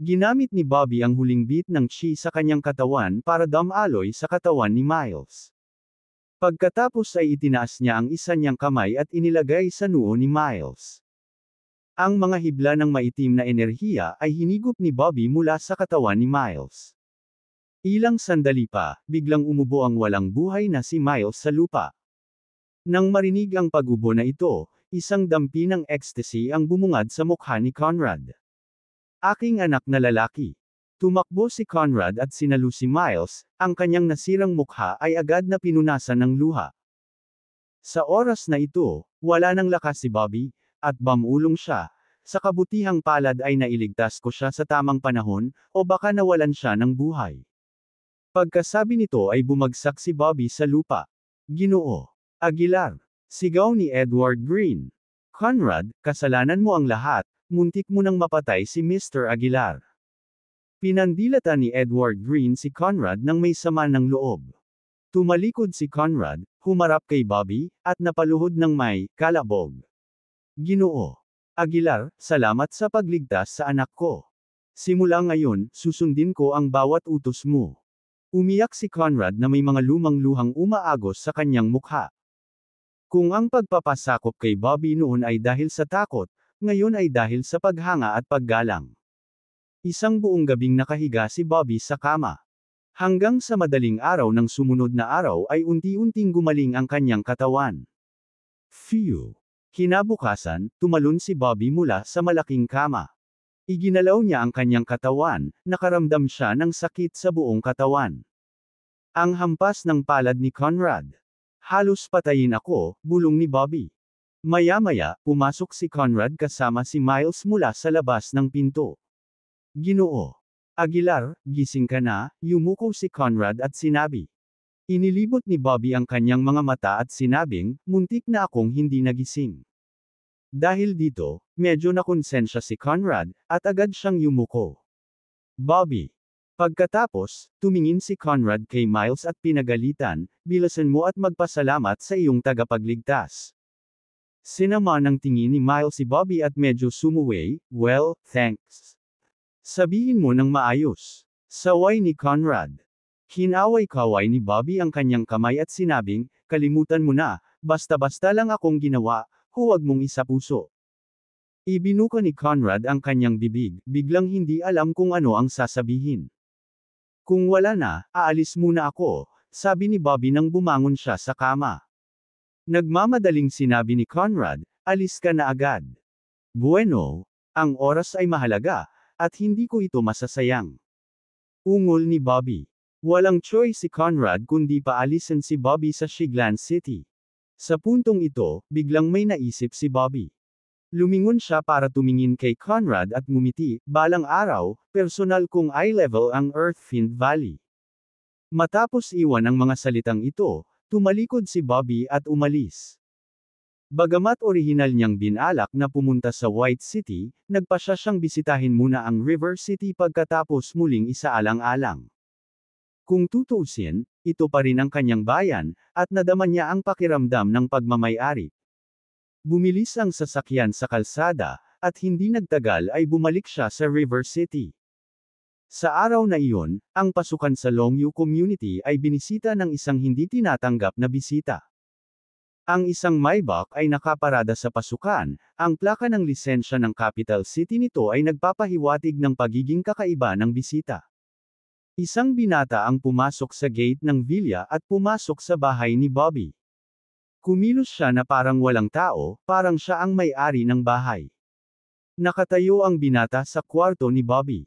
Ginamit ni Bobby ang huling bit ng chi sa kanyang katawan para damaloy sa katawan ni Miles. Pagkatapos ay itinaas niya ang isa niyang kamay at inilagay sa noo ni Miles. Ang mga hibla ng maitim na enerhiya ay hinigop ni Bobby mula sa katawan ni Miles. Ilang sandali pa, biglang umubo ang walang buhay na si Miles sa lupa. Nang marinig ang pag-ubo na ito, isang dampi ng ecstasy ang bumungad sa mukha ni Conrad. Aking anak na lalaki. Tumakbo si Conrad at sinalu si Miles, ang kanyang nasirang mukha ay agad na pinunasan ng luha. Sa oras na ito, wala nang lakas si Bobby, at bamulong siya. Sa kabutihang palad ay nailigtas ko siya sa tamang panahon, o baka nawalan siya ng buhay. Pagkasabi nito ay bumagsak si Bobby sa lupa. Ginoo Aguilar. Sigaw ni Edward Green. Conrad, kasalanan mo ang lahat, muntik mo nang mapatay si Mr. Aguilar. Pinandilatan ni Edward Green si Conrad nang may sama ng loob. Tumalikod si Conrad, humarap kay Bobby, at napaluhod ng may kalabog. Ginoo Aguilar, salamat sa pagligtas sa anak ko. Simula ngayon, susundin ko ang bawat utos mo. Umiyak si Conrad na may mga lumang luhang umaagos sa kanyang mukha. Kung ang pagpapasakop kay Bobby noon ay dahil sa takot, ngayon ay dahil sa paghanga at paggalang. Isang buong gabing nakahiga si Bobby sa kama. Hanggang sa madaling araw ng sumunod na araw ay unti-unting gumaling ang kanyang katawan. Phew! Kinabukasan, tumalon si Bobby mula sa malaking kama. Iginalaw niya ang kanyang katawan, nakaramdam siya ng sakit sa buong katawan. Ang hampas ng palad ni Conrad. Halos patayin ako, bulong ni Bobby. Maya-maya, pumasok si Conrad kasama si Miles mula sa labas ng pinto. Ginoo Aguilar, gising ka na, yumuko si Conrad at sinabi. Inilibot ni Bobby ang kanyang mga mata at sinabing, muntik na akong hindi nagising. Dahil dito, medyo nakonsensya si Conrad, at agad siyang yumuko. Bobby. Pagkatapos, tumingin si Conrad kay Miles at pinagalitan, bilasan mo at magpasalamat sa iyong tagapagligtas. Sinama ng tingin ni Miles si Bobby at medyo sumuway, well, thanks. Sabihin mo ng maayos. Saway ni Conrad. Hinaway-kaway ni Bobby ang kanyang kamay at sinabing, kalimutan mo na, basta-basta lang akong ginawa, huwag mong isapuso. Ibinuka ni Conrad ang kanyang bibig, biglang hindi alam kung ano ang sasabihin. Kung wala na, aalis muna ako, sabi ni Bobby nang bumangon siya sa kama. Nagmamadaling sinabi ni Conrad, alis ka na agad. Bueno, ang oras ay mahalaga, at hindi ko ito masasayang. Ungol ni Bobby. Walang choice si Conrad kundi paalisin si Bobby sa Shiglan City. Sa puntong ito, biglang may naisip si Bobby. Lumingon siya para tumingin kay Conrad at ngumiti, balang araw, personal kong eye level ang Earthfiend Valley. Matapos iwan ang mga salitang ito, tumalikod si Bobby at umalis. Bagamat orihinal niyang binalak na pumunta sa White City, nagpasya siyang bisitahin muna ang River City pagkatapos muling isaalang-alang. Kung tutuusin, ito pa rin ang kanyang bayan, at nadama niya ang pakiramdam ng pagmamay-ari. Bumilis ang sasakyan sa kalsada, at hindi nagtagal ay bumalik siya sa River City. Sa araw na iyon, ang pasukan sa Longview Community ay binisita ng isang hindi tinatanggap na bisita. Ang isang Maybach ay nakaparada sa pasukan, ang plaka ng lisensya ng capital city nito ay nagpapahiwatig ng pagiging kakaiba ng bisita. Isang binata ang pumasok sa gate ng villa at pumasok sa bahay ni Bobby. Kumilos siya na parang walang tao, parang siya ang may-ari ng bahay. Nakatayo ang binata sa kwarto ni Bobby.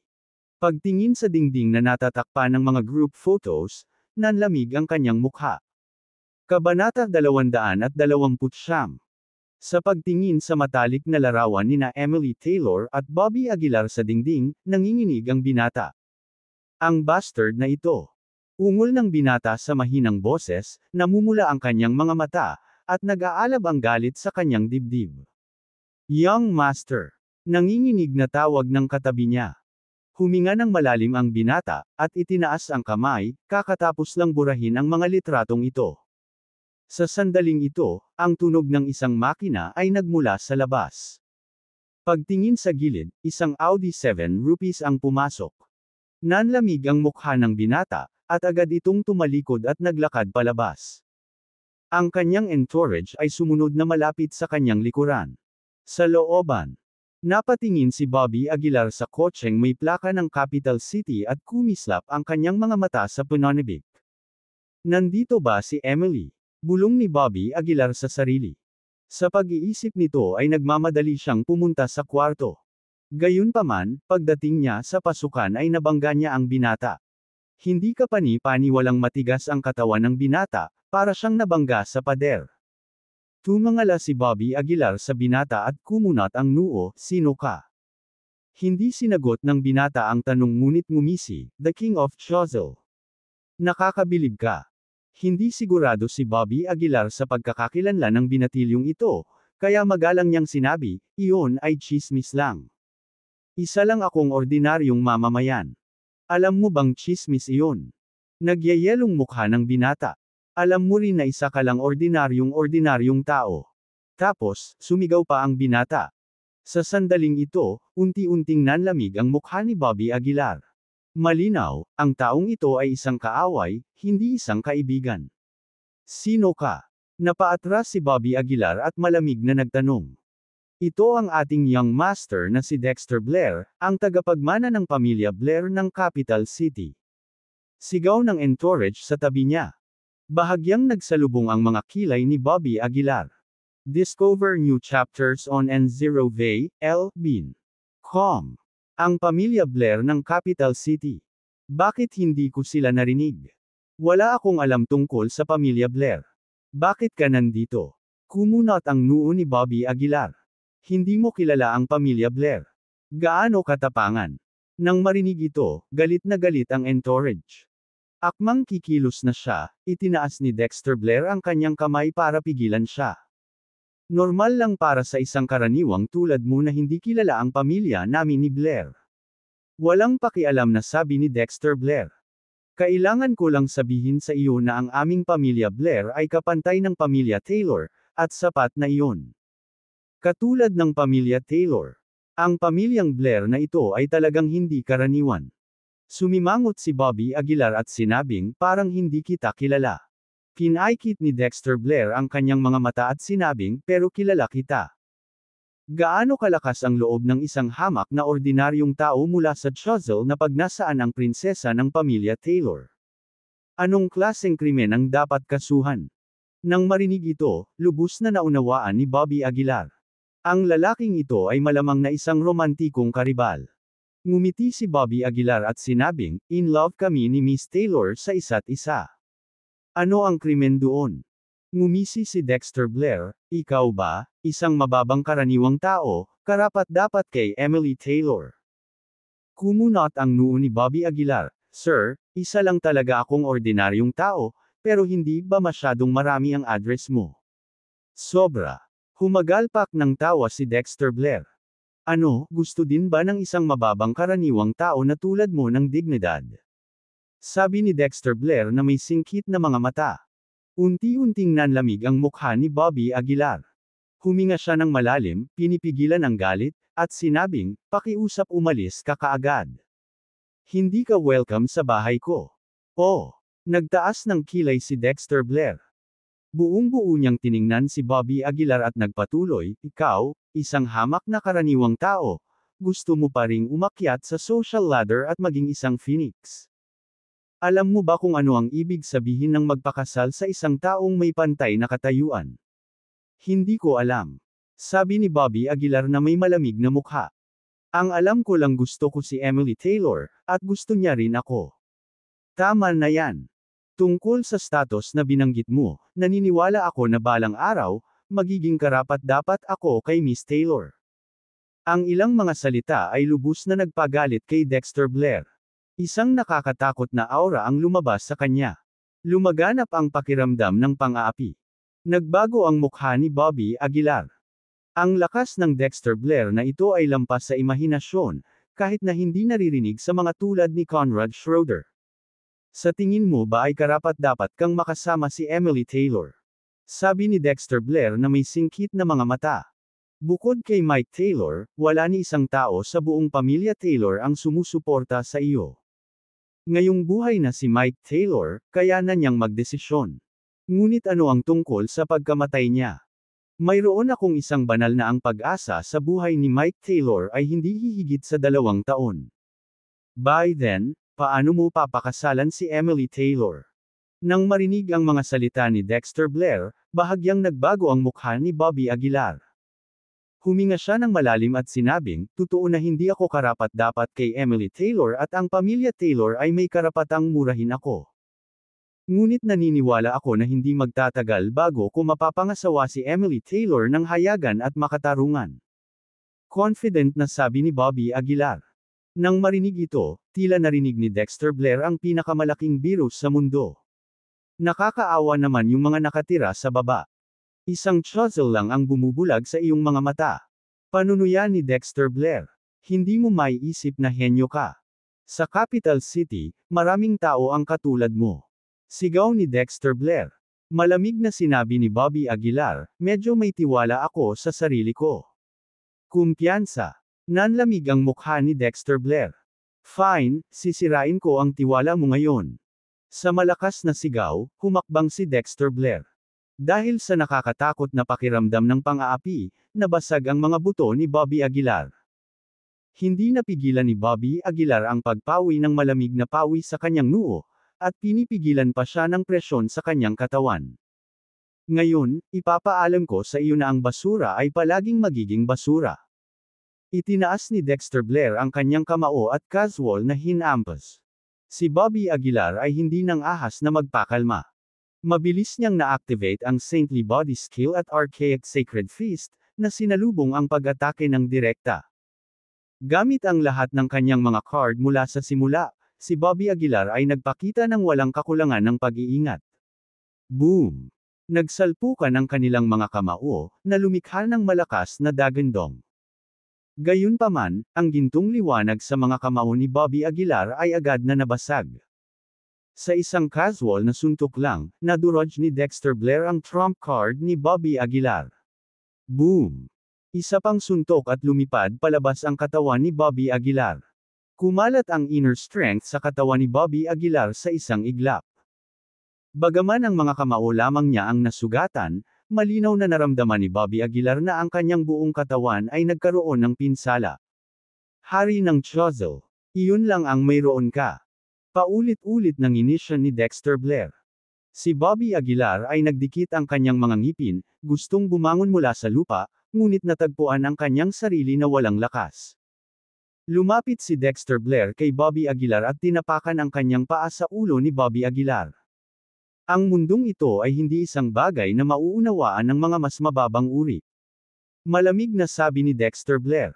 Pagtingin sa dingding na natatakpan ng mga group photos, nanlamig ang kanyang mukha. Kabanata 229. Sa pagtingin sa matalik na larawan nina Emily Taylor at Bobby Aguilar sa dingding, nanginginig ang binata. Ang bastard na ito. Ungol ng binata sa mahinang boses, namumula ang kanyang mga mata, at nag-aalab ang galit sa kanyang dibdib. Young Master. Nanginginig na tawag ng katabi niya. Huminga ng malalim ang binata, at itinaas ang kamay, kakatapos lang burahin ang mga litratong ito. Sa sandaling ito, ang tunog ng isang makina ay nagmula sa labas. Pagtingin sa gilid, isang Audi 7 rupees ang pumasok. Nanlamig ang mukha ng binata, at agad itong tumalikod at naglakad palabas. Ang kanyang entourage ay sumunod na malapit sa kanyang likuran. Sa looban, napatingin si Bobby Aguilar sa kotseng may plaka ng capital city at kumislap ang kanyang mga mata sa pananibik. Nandito ba si Emily? Bulong ni Bobby Aguilar sa sarili. Sa pag-iisip nito ay nagmamadali siyang pumunta sa kwarto. Gayunpaman, pagdating niya sa pasukan ay nabangga niya ang binata. Hindi kapani-pani walang matigas ang katawan ng binata, para siyang nabangga sa pader. Tumangala si Bobby Aguilar sa binata at kumunat ang noo, "Sino ka?" Hindi sinagot ng binata ang tanong ngunit ngumisi, "The King of Choiseul." Nakakabilib ka. Hindi sigurado si Bobby Aguilar sa pagkakakilanlan ng binatilyong ito, kaya magalang niyang sinabi, "Iyon ay tsismis lang. Isa lang akong ordinaryong mamamayan." "Alam mo bang tsismis iyon?" Nagyayelong mukha ng binata. "Alam mo rin na isa ka lang ordinaryong tao." Tapos, sumigaw pa ang binata. Sa sandaling ito, unti-unting nanlamig ang mukha ni Bobby Aguilar. Malinaw, ang taong ito ay isang kaaway, hindi isang kaibigan. "Sino ka?" Napaatras si Bobby Aguilar at malamig na nagtanong. "Ito ang ating young master na si Dexter Blair, ang tagapagmana ng pamilya Blair ng Capital City." Sigaw ng entourage sa tabi niya. Bahagyang nagsalubong ang mga kilay ni Bobby Aguilar. Discover new chapters on N0 Vey, L. Bean. Com. Ang pamilya Blair ng Capital City. Bakit hindi ko sila narinig? Wala akong alam tungkol sa pamilya Blair. Bakit ka nandito? Kumunot ang noo ni Bobby Aguilar. Hindi mo kilala ang pamilya Blair. Gaano katapangan? Nang marinig ito, galit na galit ang entourage. Akmang kikilos na siya, itinaas ni Dexter Blair ang kanyang kamay para pigilan siya. "Normal lang para sa isang karaniwang tulad mo na hindi kilala ang pamilya namin ni Blair." "Walang pakialam na," sabi ni Dexter Blair. "Kailangan ko lang sabihin sa iyo na ang aming pamilya Blair ay kapantay ng pamilya Taylor, at sapat na iyon. Katulad ng pamilya Taylor. Ang pamilyang Blair na ito ay talagang hindi karaniwan." Sumimangot si Bobby Aguilar at sinabing, "Parang hindi kita kilala." Pinaikit ni Dexter Blair ang kanyang mga mata at sinabing, "Pero kilala kita." Gaano kalakas ang loob ng isang hamak na ordinaryong tao mula sa Choiseul na pagnasaan ang prinsesa ng pamilya Taylor? Anong klaseng krimen ang dapat kasuhan? Nang marinig ito, lubos na naunawaan ni Bobby Aguilar. Ang lalaking ito ay malamang na isang romantikong karibal. Ngumiti si Bobby Aguilar at sinabing, "In love kami ni Miss Taylor sa isa't isa." Ano ang krimen doon? Ngumisi si Dexter Blair, "Ikaw ba, isang mababang karaniwang tao, karapat-dapat kay Emily Taylor?" Kumunot ang noo ni Bobby Aguilar, "Sir, isa lang talaga akong ordinaryong tao, pero hindi ba masyadong marami ang address mo?" Sobra. Humagalpak ng tawa si Dexter Blair. "Ano, gusto din ba ng isang mababang karaniwang tao na tulad mo ng dignidad?" Sabi ni Dexter Blair na may singkit na mga mata. Unti-unting nanlamig ang mukha ni Bobby Aguilar. Huminga siya ng malalim, pinipigilan ang galit, at sinabing, "Pakiusap umalis ka kaagad. Hindi ka welcome sa bahay ko." Oh! Nagtaas ng kilay si Dexter Blair. Buong-buo niyang tiningnan si Bobby Aguilar at nagpatuloy, "Ikaw, isang hamak na karaniwang tao, gusto mo pa ring umakyat sa social ladder at maging isang phoenix. Alam mo ba kung ano ang ibig sabihin ng magpakasal sa isang taong may pantay na katayuan?" "Hindi ko alam." Sabi ni Bobby Aguilar na may malamig na mukha. "Ang alam ko lang gusto ko si Emily Taylor, at gusto niya rin ako." "Tama na yan. Tungkol sa status na binanggit mo, naniniwala ako na balang araw, magiging karapat-dapat ako kay Miss Taylor." Ang ilang mga salita ay lubos na nagpagalit kay Dexter Blair. Isang nakakatakot na aura ang lumabas sa kanya. Lumaganap ang pakiramdam ng pang-aapi. Nagbago ang mukha ni Bobby Aguilar. Ang lakas ng Dexter Blair na ito ay lampas sa imahinasyon, kahit na hindi naririnig sa mga tulad ni Conrad Schroeder. "Sa tingin mo ba ay karapat-dapat kang makasama si Emily Taylor?" Sabi ni Dexter Blair na may singkit na mga mata. "Bukod kay Mike Taylor, wala ni isang tao sa buong pamilya Taylor ang sumusuporta sa iyo. Ngayong buhay na si Mike Taylor, kaya na niyang magdesisyon. Ngunit ano ang tungkol sa pagkamatay niya? Mayroon akong isang banal na ang pag-asa sa buhay ni Mike Taylor ay hindi hihigit sa 2 taon. By then, paano mo papakasalan si Emily Taylor?" Nang marinig ang mga salita ni Dexter Blair, bahagyang nagbago ang mukha ni Bobby Aguilar. Huminga siya ng malalim at sinabing, "Totoo na hindi ako karapat-dapat kay Emily Taylor at ang pamilya Taylor ay may karapatang murahin ako. Ngunit naniniwala ako na hindi magtatagal bago ko mapapangasawa si Emily Taylor ng hayagan at makatarungan." Confident na sabi ni Bobby Aguilar. Nang marinig ito, tila narinig ni Dexter Blair ang pinakamalaking biro sa mundo. "Nakakaawa naman yung mga nakatira sa baba. Isang chisel lang ang bumubulag sa iyong mga mata." Panunuya ni Dexter Blair. "Hindi mo maiisip na henyo ka. Sa capital city, maraming tao ang katulad mo." Sigaw ni Dexter Blair. Malamig na sinabi ni Bobby Aguilar, "Medyo may tiwala ako sa sarili ko." Kumpiyansa. Nanlamig ang mukha ni Dexter Blair. "Fine, sisirain ko ang tiwala mo ngayon." Sa malakas na sigaw, humakbang si Dexter Blair. Dahil sa nakakatakot na pakiramdam ng pang-aapi, nabasag ang mga buto ni Bobby Aguilar. Hindi napigilan ni Bobby Aguilar ang pagpawi ng malamig na pawi sa kanyang noo, at pinipigilan pa siya ng presyon sa kanyang katawan. "Ngayon, ipapaalam ko sa iyo na ang basura ay palaging magiging basura." Itinaas ni Dexter Blair ang kanyang kamao at casual na hinampas. Si Bobby Aguilar ay hindi nang ahas na magpakalma. Mabilis niyang na-activate ang Saintly Body Skill at Archaic Sacred Fist, na sinalubong ang pag-atake ng direkta. Gamit ang lahat ng kanyang mga card mula sa simula, si Bobby Aguilar ay nagpakita ng walang kakulangan ng pag-iingat. Boom! Nagsalpukan ang kanilang mga kamao, na lumikha ng malakas na dagandong. Gayunpaman, ang gintong liwanag sa mga kamao ni Bobby Aguilar ay agad na nabasag. Sa isang casual na suntok lang, nadurog ni Dexter Blair ang trump card ni Bobby Aguilar. Boom! Isa pang suntok at lumipad palabas ang katawan ni Bobby Aguilar. Kumalat ang inner strength sa katawan ni Bobby Aguilar sa isang iglap. Bagaman ang mga kamao lamang niya ang nasugatan, malinaw na naramdaman ni Bobby Aguilar na ang kanyang buong katawan ay nagkaroon ng pinsala. "Hari ng chisel. Iyon lang ang mayroon ka." Paulit-ulit nang inisyon ni Dexter Blair. Si Bobby Aguilar ay nagdikit ang kanyang mga ngipin, gustong bumangon mula sa lupa, ngunit natagpuan ang kanyang sarili na walang lakas. Lumapit si Dexter Blair kay Bobby Aguilar at tinapakan ang kanyang paa sa ulo ni Bobby Aguilar. Ang mundong ito ay hindi isang bagay na mauunawaan ng mga mas mababang uri. Malamig na sabi ni Dexter Blair.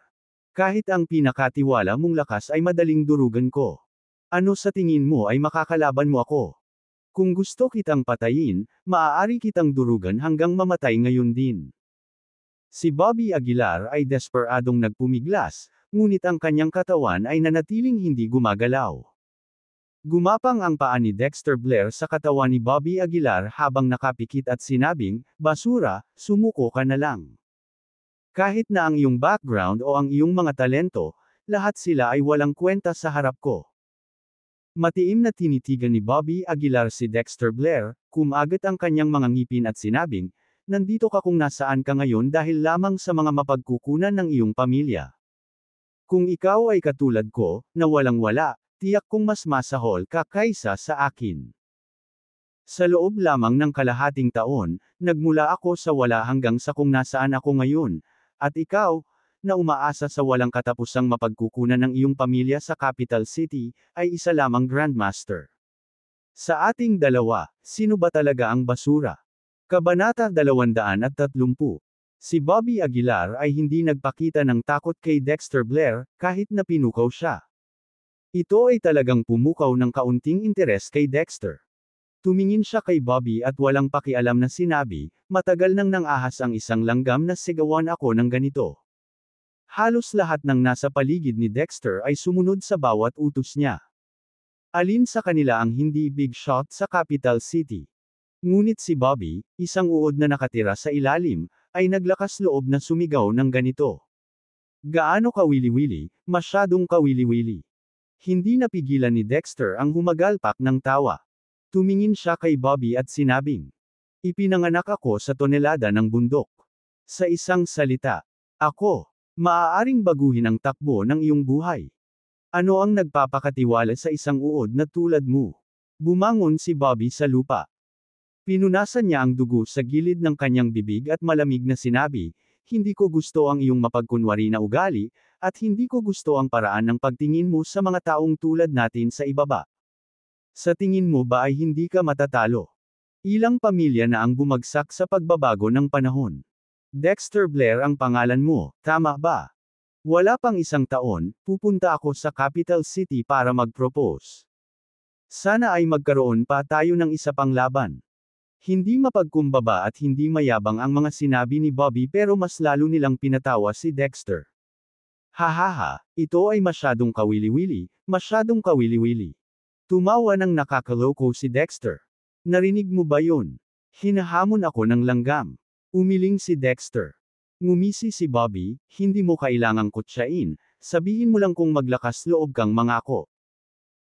Kahit ang pinakatiwala mong lakas ay madaling durugan ko. Ano sa tingin mo ay makakalaban mo ako? Kung gusto kitang patayin, maaari kitang durugan hanggang mamatay ngayon din. Si Bobby Aguilar ay desperadong nagpumiglas, ngunit ang kanyang katawan ay nanatiling hindi gumagalaw. Gumapang ang paa ni Dexter Blair sa katawan ni Bobby Aguilar habang nakapikit at sinabing, "Basura, sumuko ka na lang. Kahit na ang iyong background o ang iyong mga talento, lahat sila ay walang kwenta sa harap ko." Matiim na tinitigan ni Bobby Aguilar si Dexter Blair, kumagat ang kanyang mga ngipin at sinabing, "Nandito ka kung nasaan ka ngayon dahil lamang sa mga mapagkukunan ng iyong pamilya. Kung ikaw ay katulad ko, na walang-wala, tiyak kong mas masahol ka kaysa sa akin." Sa loob lamang ng kalahating taon, nagmula ako sa wala hanggang sa kung nasaan ako ngayon, at ikaw, na umaasa sa walang katapusang mapagkukunan ng iyong pamilya sa capital city, ay isa lamang Grandmaster. Sa ating dalawa, sino ba talaga ang basura? Kabanata 230. Si Bobby Aguilar ay hindi nagpakita ng takot kay Dexter Blair, kahit na pinukaw siya. Ito ay talagang pumukaw ng kaunting interes kay Dexter. Tumingin siya kay Bobby at walang pakialam na sinabi, "Matagal nang nangahas ang isang langgam na sigawan ako ng ganito." Halos lahat ng nasa paligid ni Dexter ay sumunod sa bawat utos niya. Alin sa kanila ang hindi big shot sa capital city? Ngunit si Bobby, isang uod na nakatira sa ilalim, ay naglakas loob na sumigaw ng ganito. Gaano kawili-wili, masyadong kawili-wili. Hindi napigilan ni Dexter ang humagalpak ng tawa. Tumingin siya kay Bobby at sinabing, "Ipinanganak ako sa tonelada ng bundok. Sa isang salita, ako, maaaring baguhin ang takbo ng iyong buhay. Ano ang nagpapakatiwala sa isang uod na tulad mo?" Bumangon si Bobby sa lupa. Pinunasan niya ang dugo sa gilid ng kanyang bibig at malamig na sinabi, "Hindi ko gusto ang iyong mapagkunwari na ugali, at hindi ko gusto ang paraan ng pagtingin mo sa mga taong tulad natin sa ibaba. Sa tingin mo ba ay hindi ka matatalo? Ilang pamilya na ang bumagsak sa pagbabago ng panahon. Dexter Blair ang pangalan mo, tama ba? Wala pang isang taon, pupunta ako sa capital city para mag-propose. Sana ay magkaroon pa tayo ng isa pang laban." Hindi mapagkumbaba at hindi mayabang ang mga sinabi ni Bobby pero mas lalo nilang pinatawa si Dexter. "Hahaha, ito ay masyadong kawili-wili, masyadong kawili-wili." Tumawa ng nakakaloko si Dexter. "Narinig mo ba yun? Hinahamon ako ng langgam." Umiling si Dexter. Ngumisi si Bobby, "Hindi mo kailangang kutsain, sabihin mo lang kung maglakas loob kang mangako."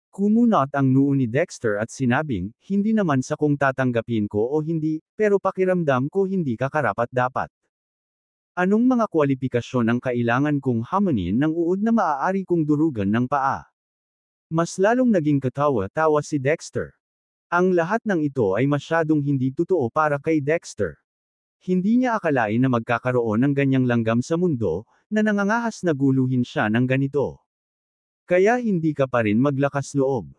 Kumunot ang noo ni Dexter at sinabing, "Hindi naman sa kung tatanggapin ko o hindi, pero pakiramdam ko hindi ka karapat-dapat. Anong mga kwalipikasyon ang kailangan kong hamonin ng uod na maaari kong durugan ng paa?" Mas lalong naging katawa-tawa si Dexter. Ang lahat ng ito ay masyadong hindi totoo para kay Dexter. Hindi niya akalain na magkakaroon ng ganyang langgam sa mundo, na nangangahas na guluhin siya ng ganito. "Kaya hindi ka pa rin maglakas loob."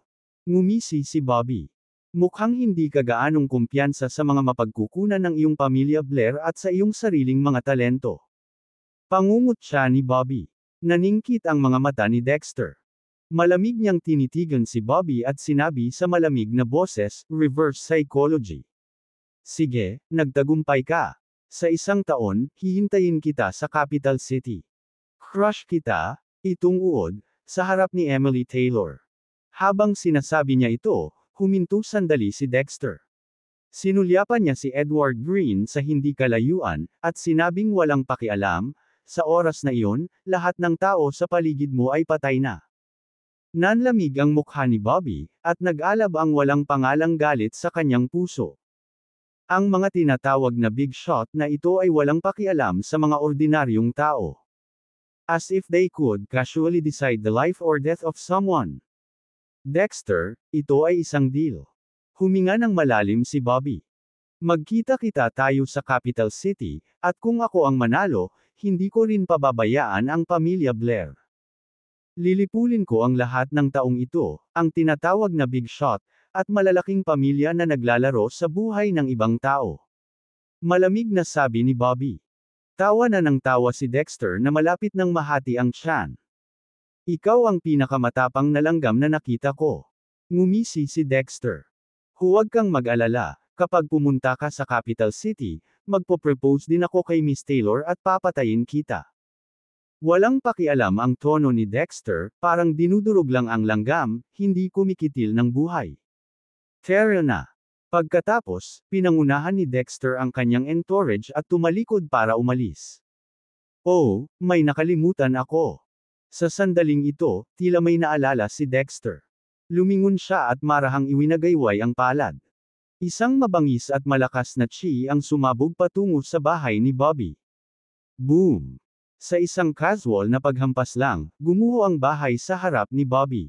Ngumisi si Bobby. "Mukhang hindi ka gaanong kumpiyansa sa mga mapagkukunan ng iyong pamilya Blair at sa iyong sariling mga talento." Pangungot siya ni Bobby. Naningkit ang mga mata ni Dexter. Malamig niyang tinitigan si Bobby at sinabi sa malamig na boses, "Reverse psychology. Sige, nagtagumpay ka. Sa isang taon, hihintayin kita sa capital city. Crush kita, itong uod," sa harap ni Emily Taylor. Habang sinasabi niya ito, huminto sandali si Dexter. Sinulyapan niya si Edward Green sa hindi kalayuan, at sinabing walang pakialam, "Sa oras na iyon, lahat ng tao sa paligid mo ay patay na." Nanlamig ang mukha ni Bobby, at nag-alab ang walang pangalang galit sa kanyang puso. Ang mga tinatawag na big shot na ito ay walang pakialam sa mga ordinaryong tao. As if they could casually decide the life or death of someone. "Dexter, ito ay isang deal." Huminga ng malalim si Bobby. Magkita-kita tayo sa capital city, at kung ako ang manalo, hindi ko rin pababayaan ang pamilya Blair. Lilipulin ko ang lahat ng taong ito, ang tinatawag na big shot, at malalaking pamilya na naglalaro sa buhay ng ibang tao. Malamig na sabi ni Bobby. Tawa na ng tawa si Dexter na malapit ng mahati ang tiyan. Ikaw ang pinakamatapang na langgam na nakita ko. Ngumisi si Dexter. Huwag kang mag-alala, kapag pumunta ka sa capital city, magpo-propose din ako kay Miss Taylor at papatayin kita. Walang pakialam ang tono ni Dexter, parang dinudurog lang ang langgam, hindi kumikitil ng buhay. Tara na. Pagkatapos, pinangunahan ni Dexter ang kanyang entourage at tumalikod para umalis. Oh, may nakalimutan ako. Sa sandaling ito, tila may naalala si Dexter. Lumingon siya at marahang iwinagayway ang palad. Isang mabangis at malakas na chi ang sumabog patungo sa bahay ni Bobby. Boom! Sa isang casual na paghampas lang, gumuho ang bahay sa harap ni Bobby.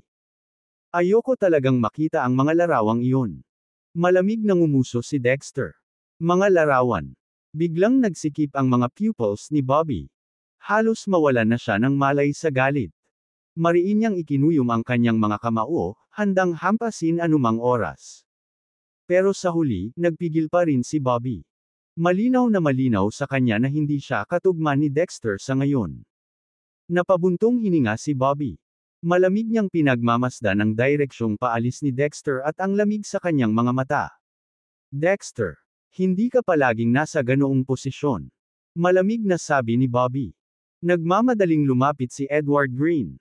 Ayoko talagang makita ang mga larawang iyon. Malamig na ngumuso si Dexter. Mga larawan. Biglang nagsikip ang mga pupils ni Bobby. Halos mawalan na siya ng malay sa galit. Mariin niyang ikinuyom ang kanyang mga kamao, handang hampasin anumang oras. Pero sa huli, nagpigil pa rin si Bobby. Malinaw na malinaw sa kanya na hindi siya katugma ni Dexter sa ngayon. Napabuntong hininga si Bobby. Malamig niyang pinagmamasdan ang direksyong paalis ni Dexter at ang lamig sa kanyang mga mata. Dexter, hindi ka palaging nasa ganoong posisyon. Malamig na sabi ni Bobby. Nagmamadaling lumapit si Edward Green.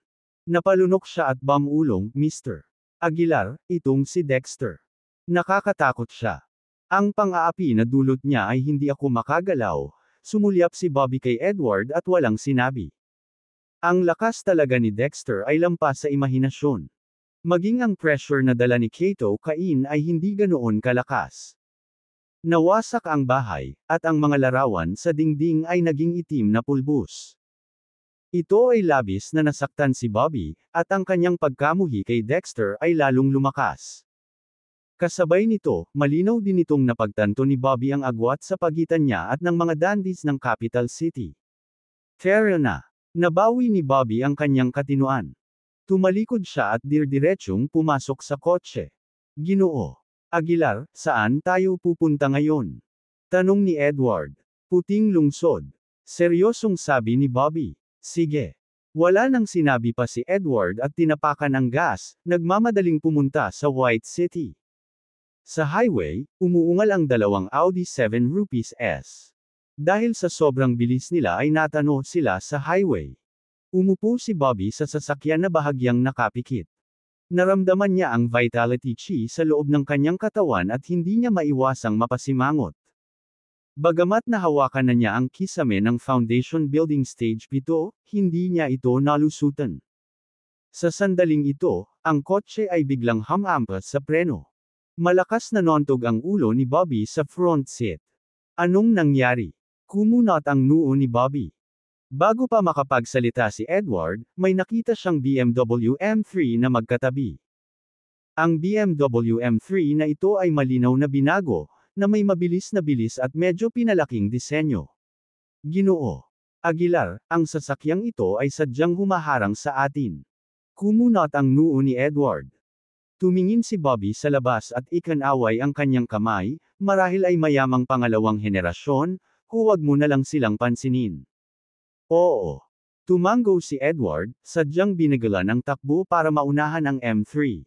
Napalunok siya at bamulong, Mr. Aguilar, itong si Dexter. Nakakatakot siya. Ang pang-aapi na dulot niya ay hindi ako makagalaw, sumulyap si Bobby kay Edward at walang sinabi. Ang lakas talaga ni Dexter ay lampas sa imahinasyon. Maging ang pressure na dala ni Kato Cain ay hindi ganoon kalakas. Nawasak ang bahay, at ang mga larawan sa dingding ay naging itim na pulbos. Ito ay labis na nasaktan si Bobby, at ang kanyang pagkamuhi kay Dexter ay lalong lumakas. Kasabay nito, malinaw din itong napagtanto ni Bobby ang agwat sa pagitan niya at ng mga dandies ng capital city. Tara na. Nabawi ni Bobby ang kanyang katinuan. Tumalikod siya at dirdiretsong pumasok sa kotse. Ginoo. Aguilar, saan tayo pupunta ngayon? Tanong ni Edward. Puting lungsod. Seryosong sabi ni Bobby. Sige. Wala nang sinabi pa si Edward at tinapakan ang gas, nagmamadaling pumunta sa White City. Sa highway, umuungal ang dalawang Audi 7 Rupees S. Dahil sa sobrang bilis nila ay natano sila sa highway. Umupo si Bobby sa sasakyan na bahagyang nakapikit. Naramdaman niya ang vitality chi sa loob ng kanyang katawan at hindi niya maiwasang mapasimangot. Bagamat nahawakan na niya ang kisame ng Foundation Building Stage 7, hindi niya ito nalusutan. Sa sandaling ito, ang kotse ay biglang humampas sa preno. Malakas na nontog ang ulo ni Bobby sa front seat. Anong nangyari? Kumunot ang noo ni Bobby. Bago pa makapagsalita si Edward, may nakita siyang BMW M3 na magkatabi. Ang BMW M3 na ito ay malinaw na binago, na may mabilis na bilis at medyo pinalaking disenyo. Ginoo. Aguilar, ang sasakyang ito ay sadyang humaharang sa atin. Kumunot ang noo ni Edward. Tumingin si Bobby sa labas at ikanaway ang kanyang kamay, marahil ay mayamang pangalawang henerasyon, huwag mo na lang silang pansinin. Oo. Tumango si Edward, sadyang binagalan ang takbo para maunahan ang M3.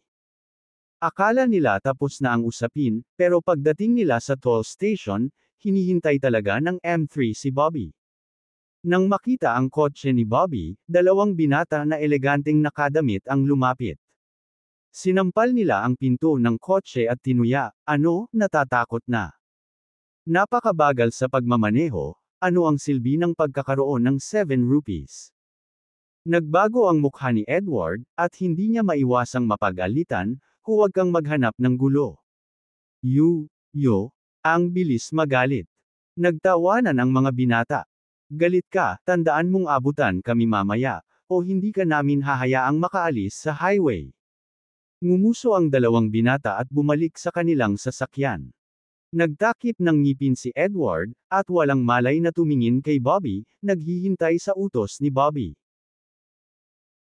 Akala nila tapos na ang usapin, pero pagdating nila sa toll station, hinihintay talaga ng M3 si Bobby. Nang makita ang kotse ni Bobby, dalawang binata na eleganteng nakadamit ang lumapit. Sinampal nila ang pinto ng kotse at tinuya, natatakot na. Napakabagal sa pagmamaneho, ano ang silbi ng pagkakaroon ng 7 rupees? Nagbago ang mukha ni Edward, at hindi niya maiwasang mapag-alitan, huwag kang maghanap ng gulo. Ang bilis magalit. Nagtawanan ang mga binata. Galit ka, tandaan mong abutan kami mamaya, o hindi ka namin hahayaang makaalis sa highway. Ngumuso ang dalawang binata at bumalik sa kanilang sasakyan. Nagtakip ng ngipin si Edward, at walang malay na tumingin kay Bobby, naghihintay sa utos ni Bobby.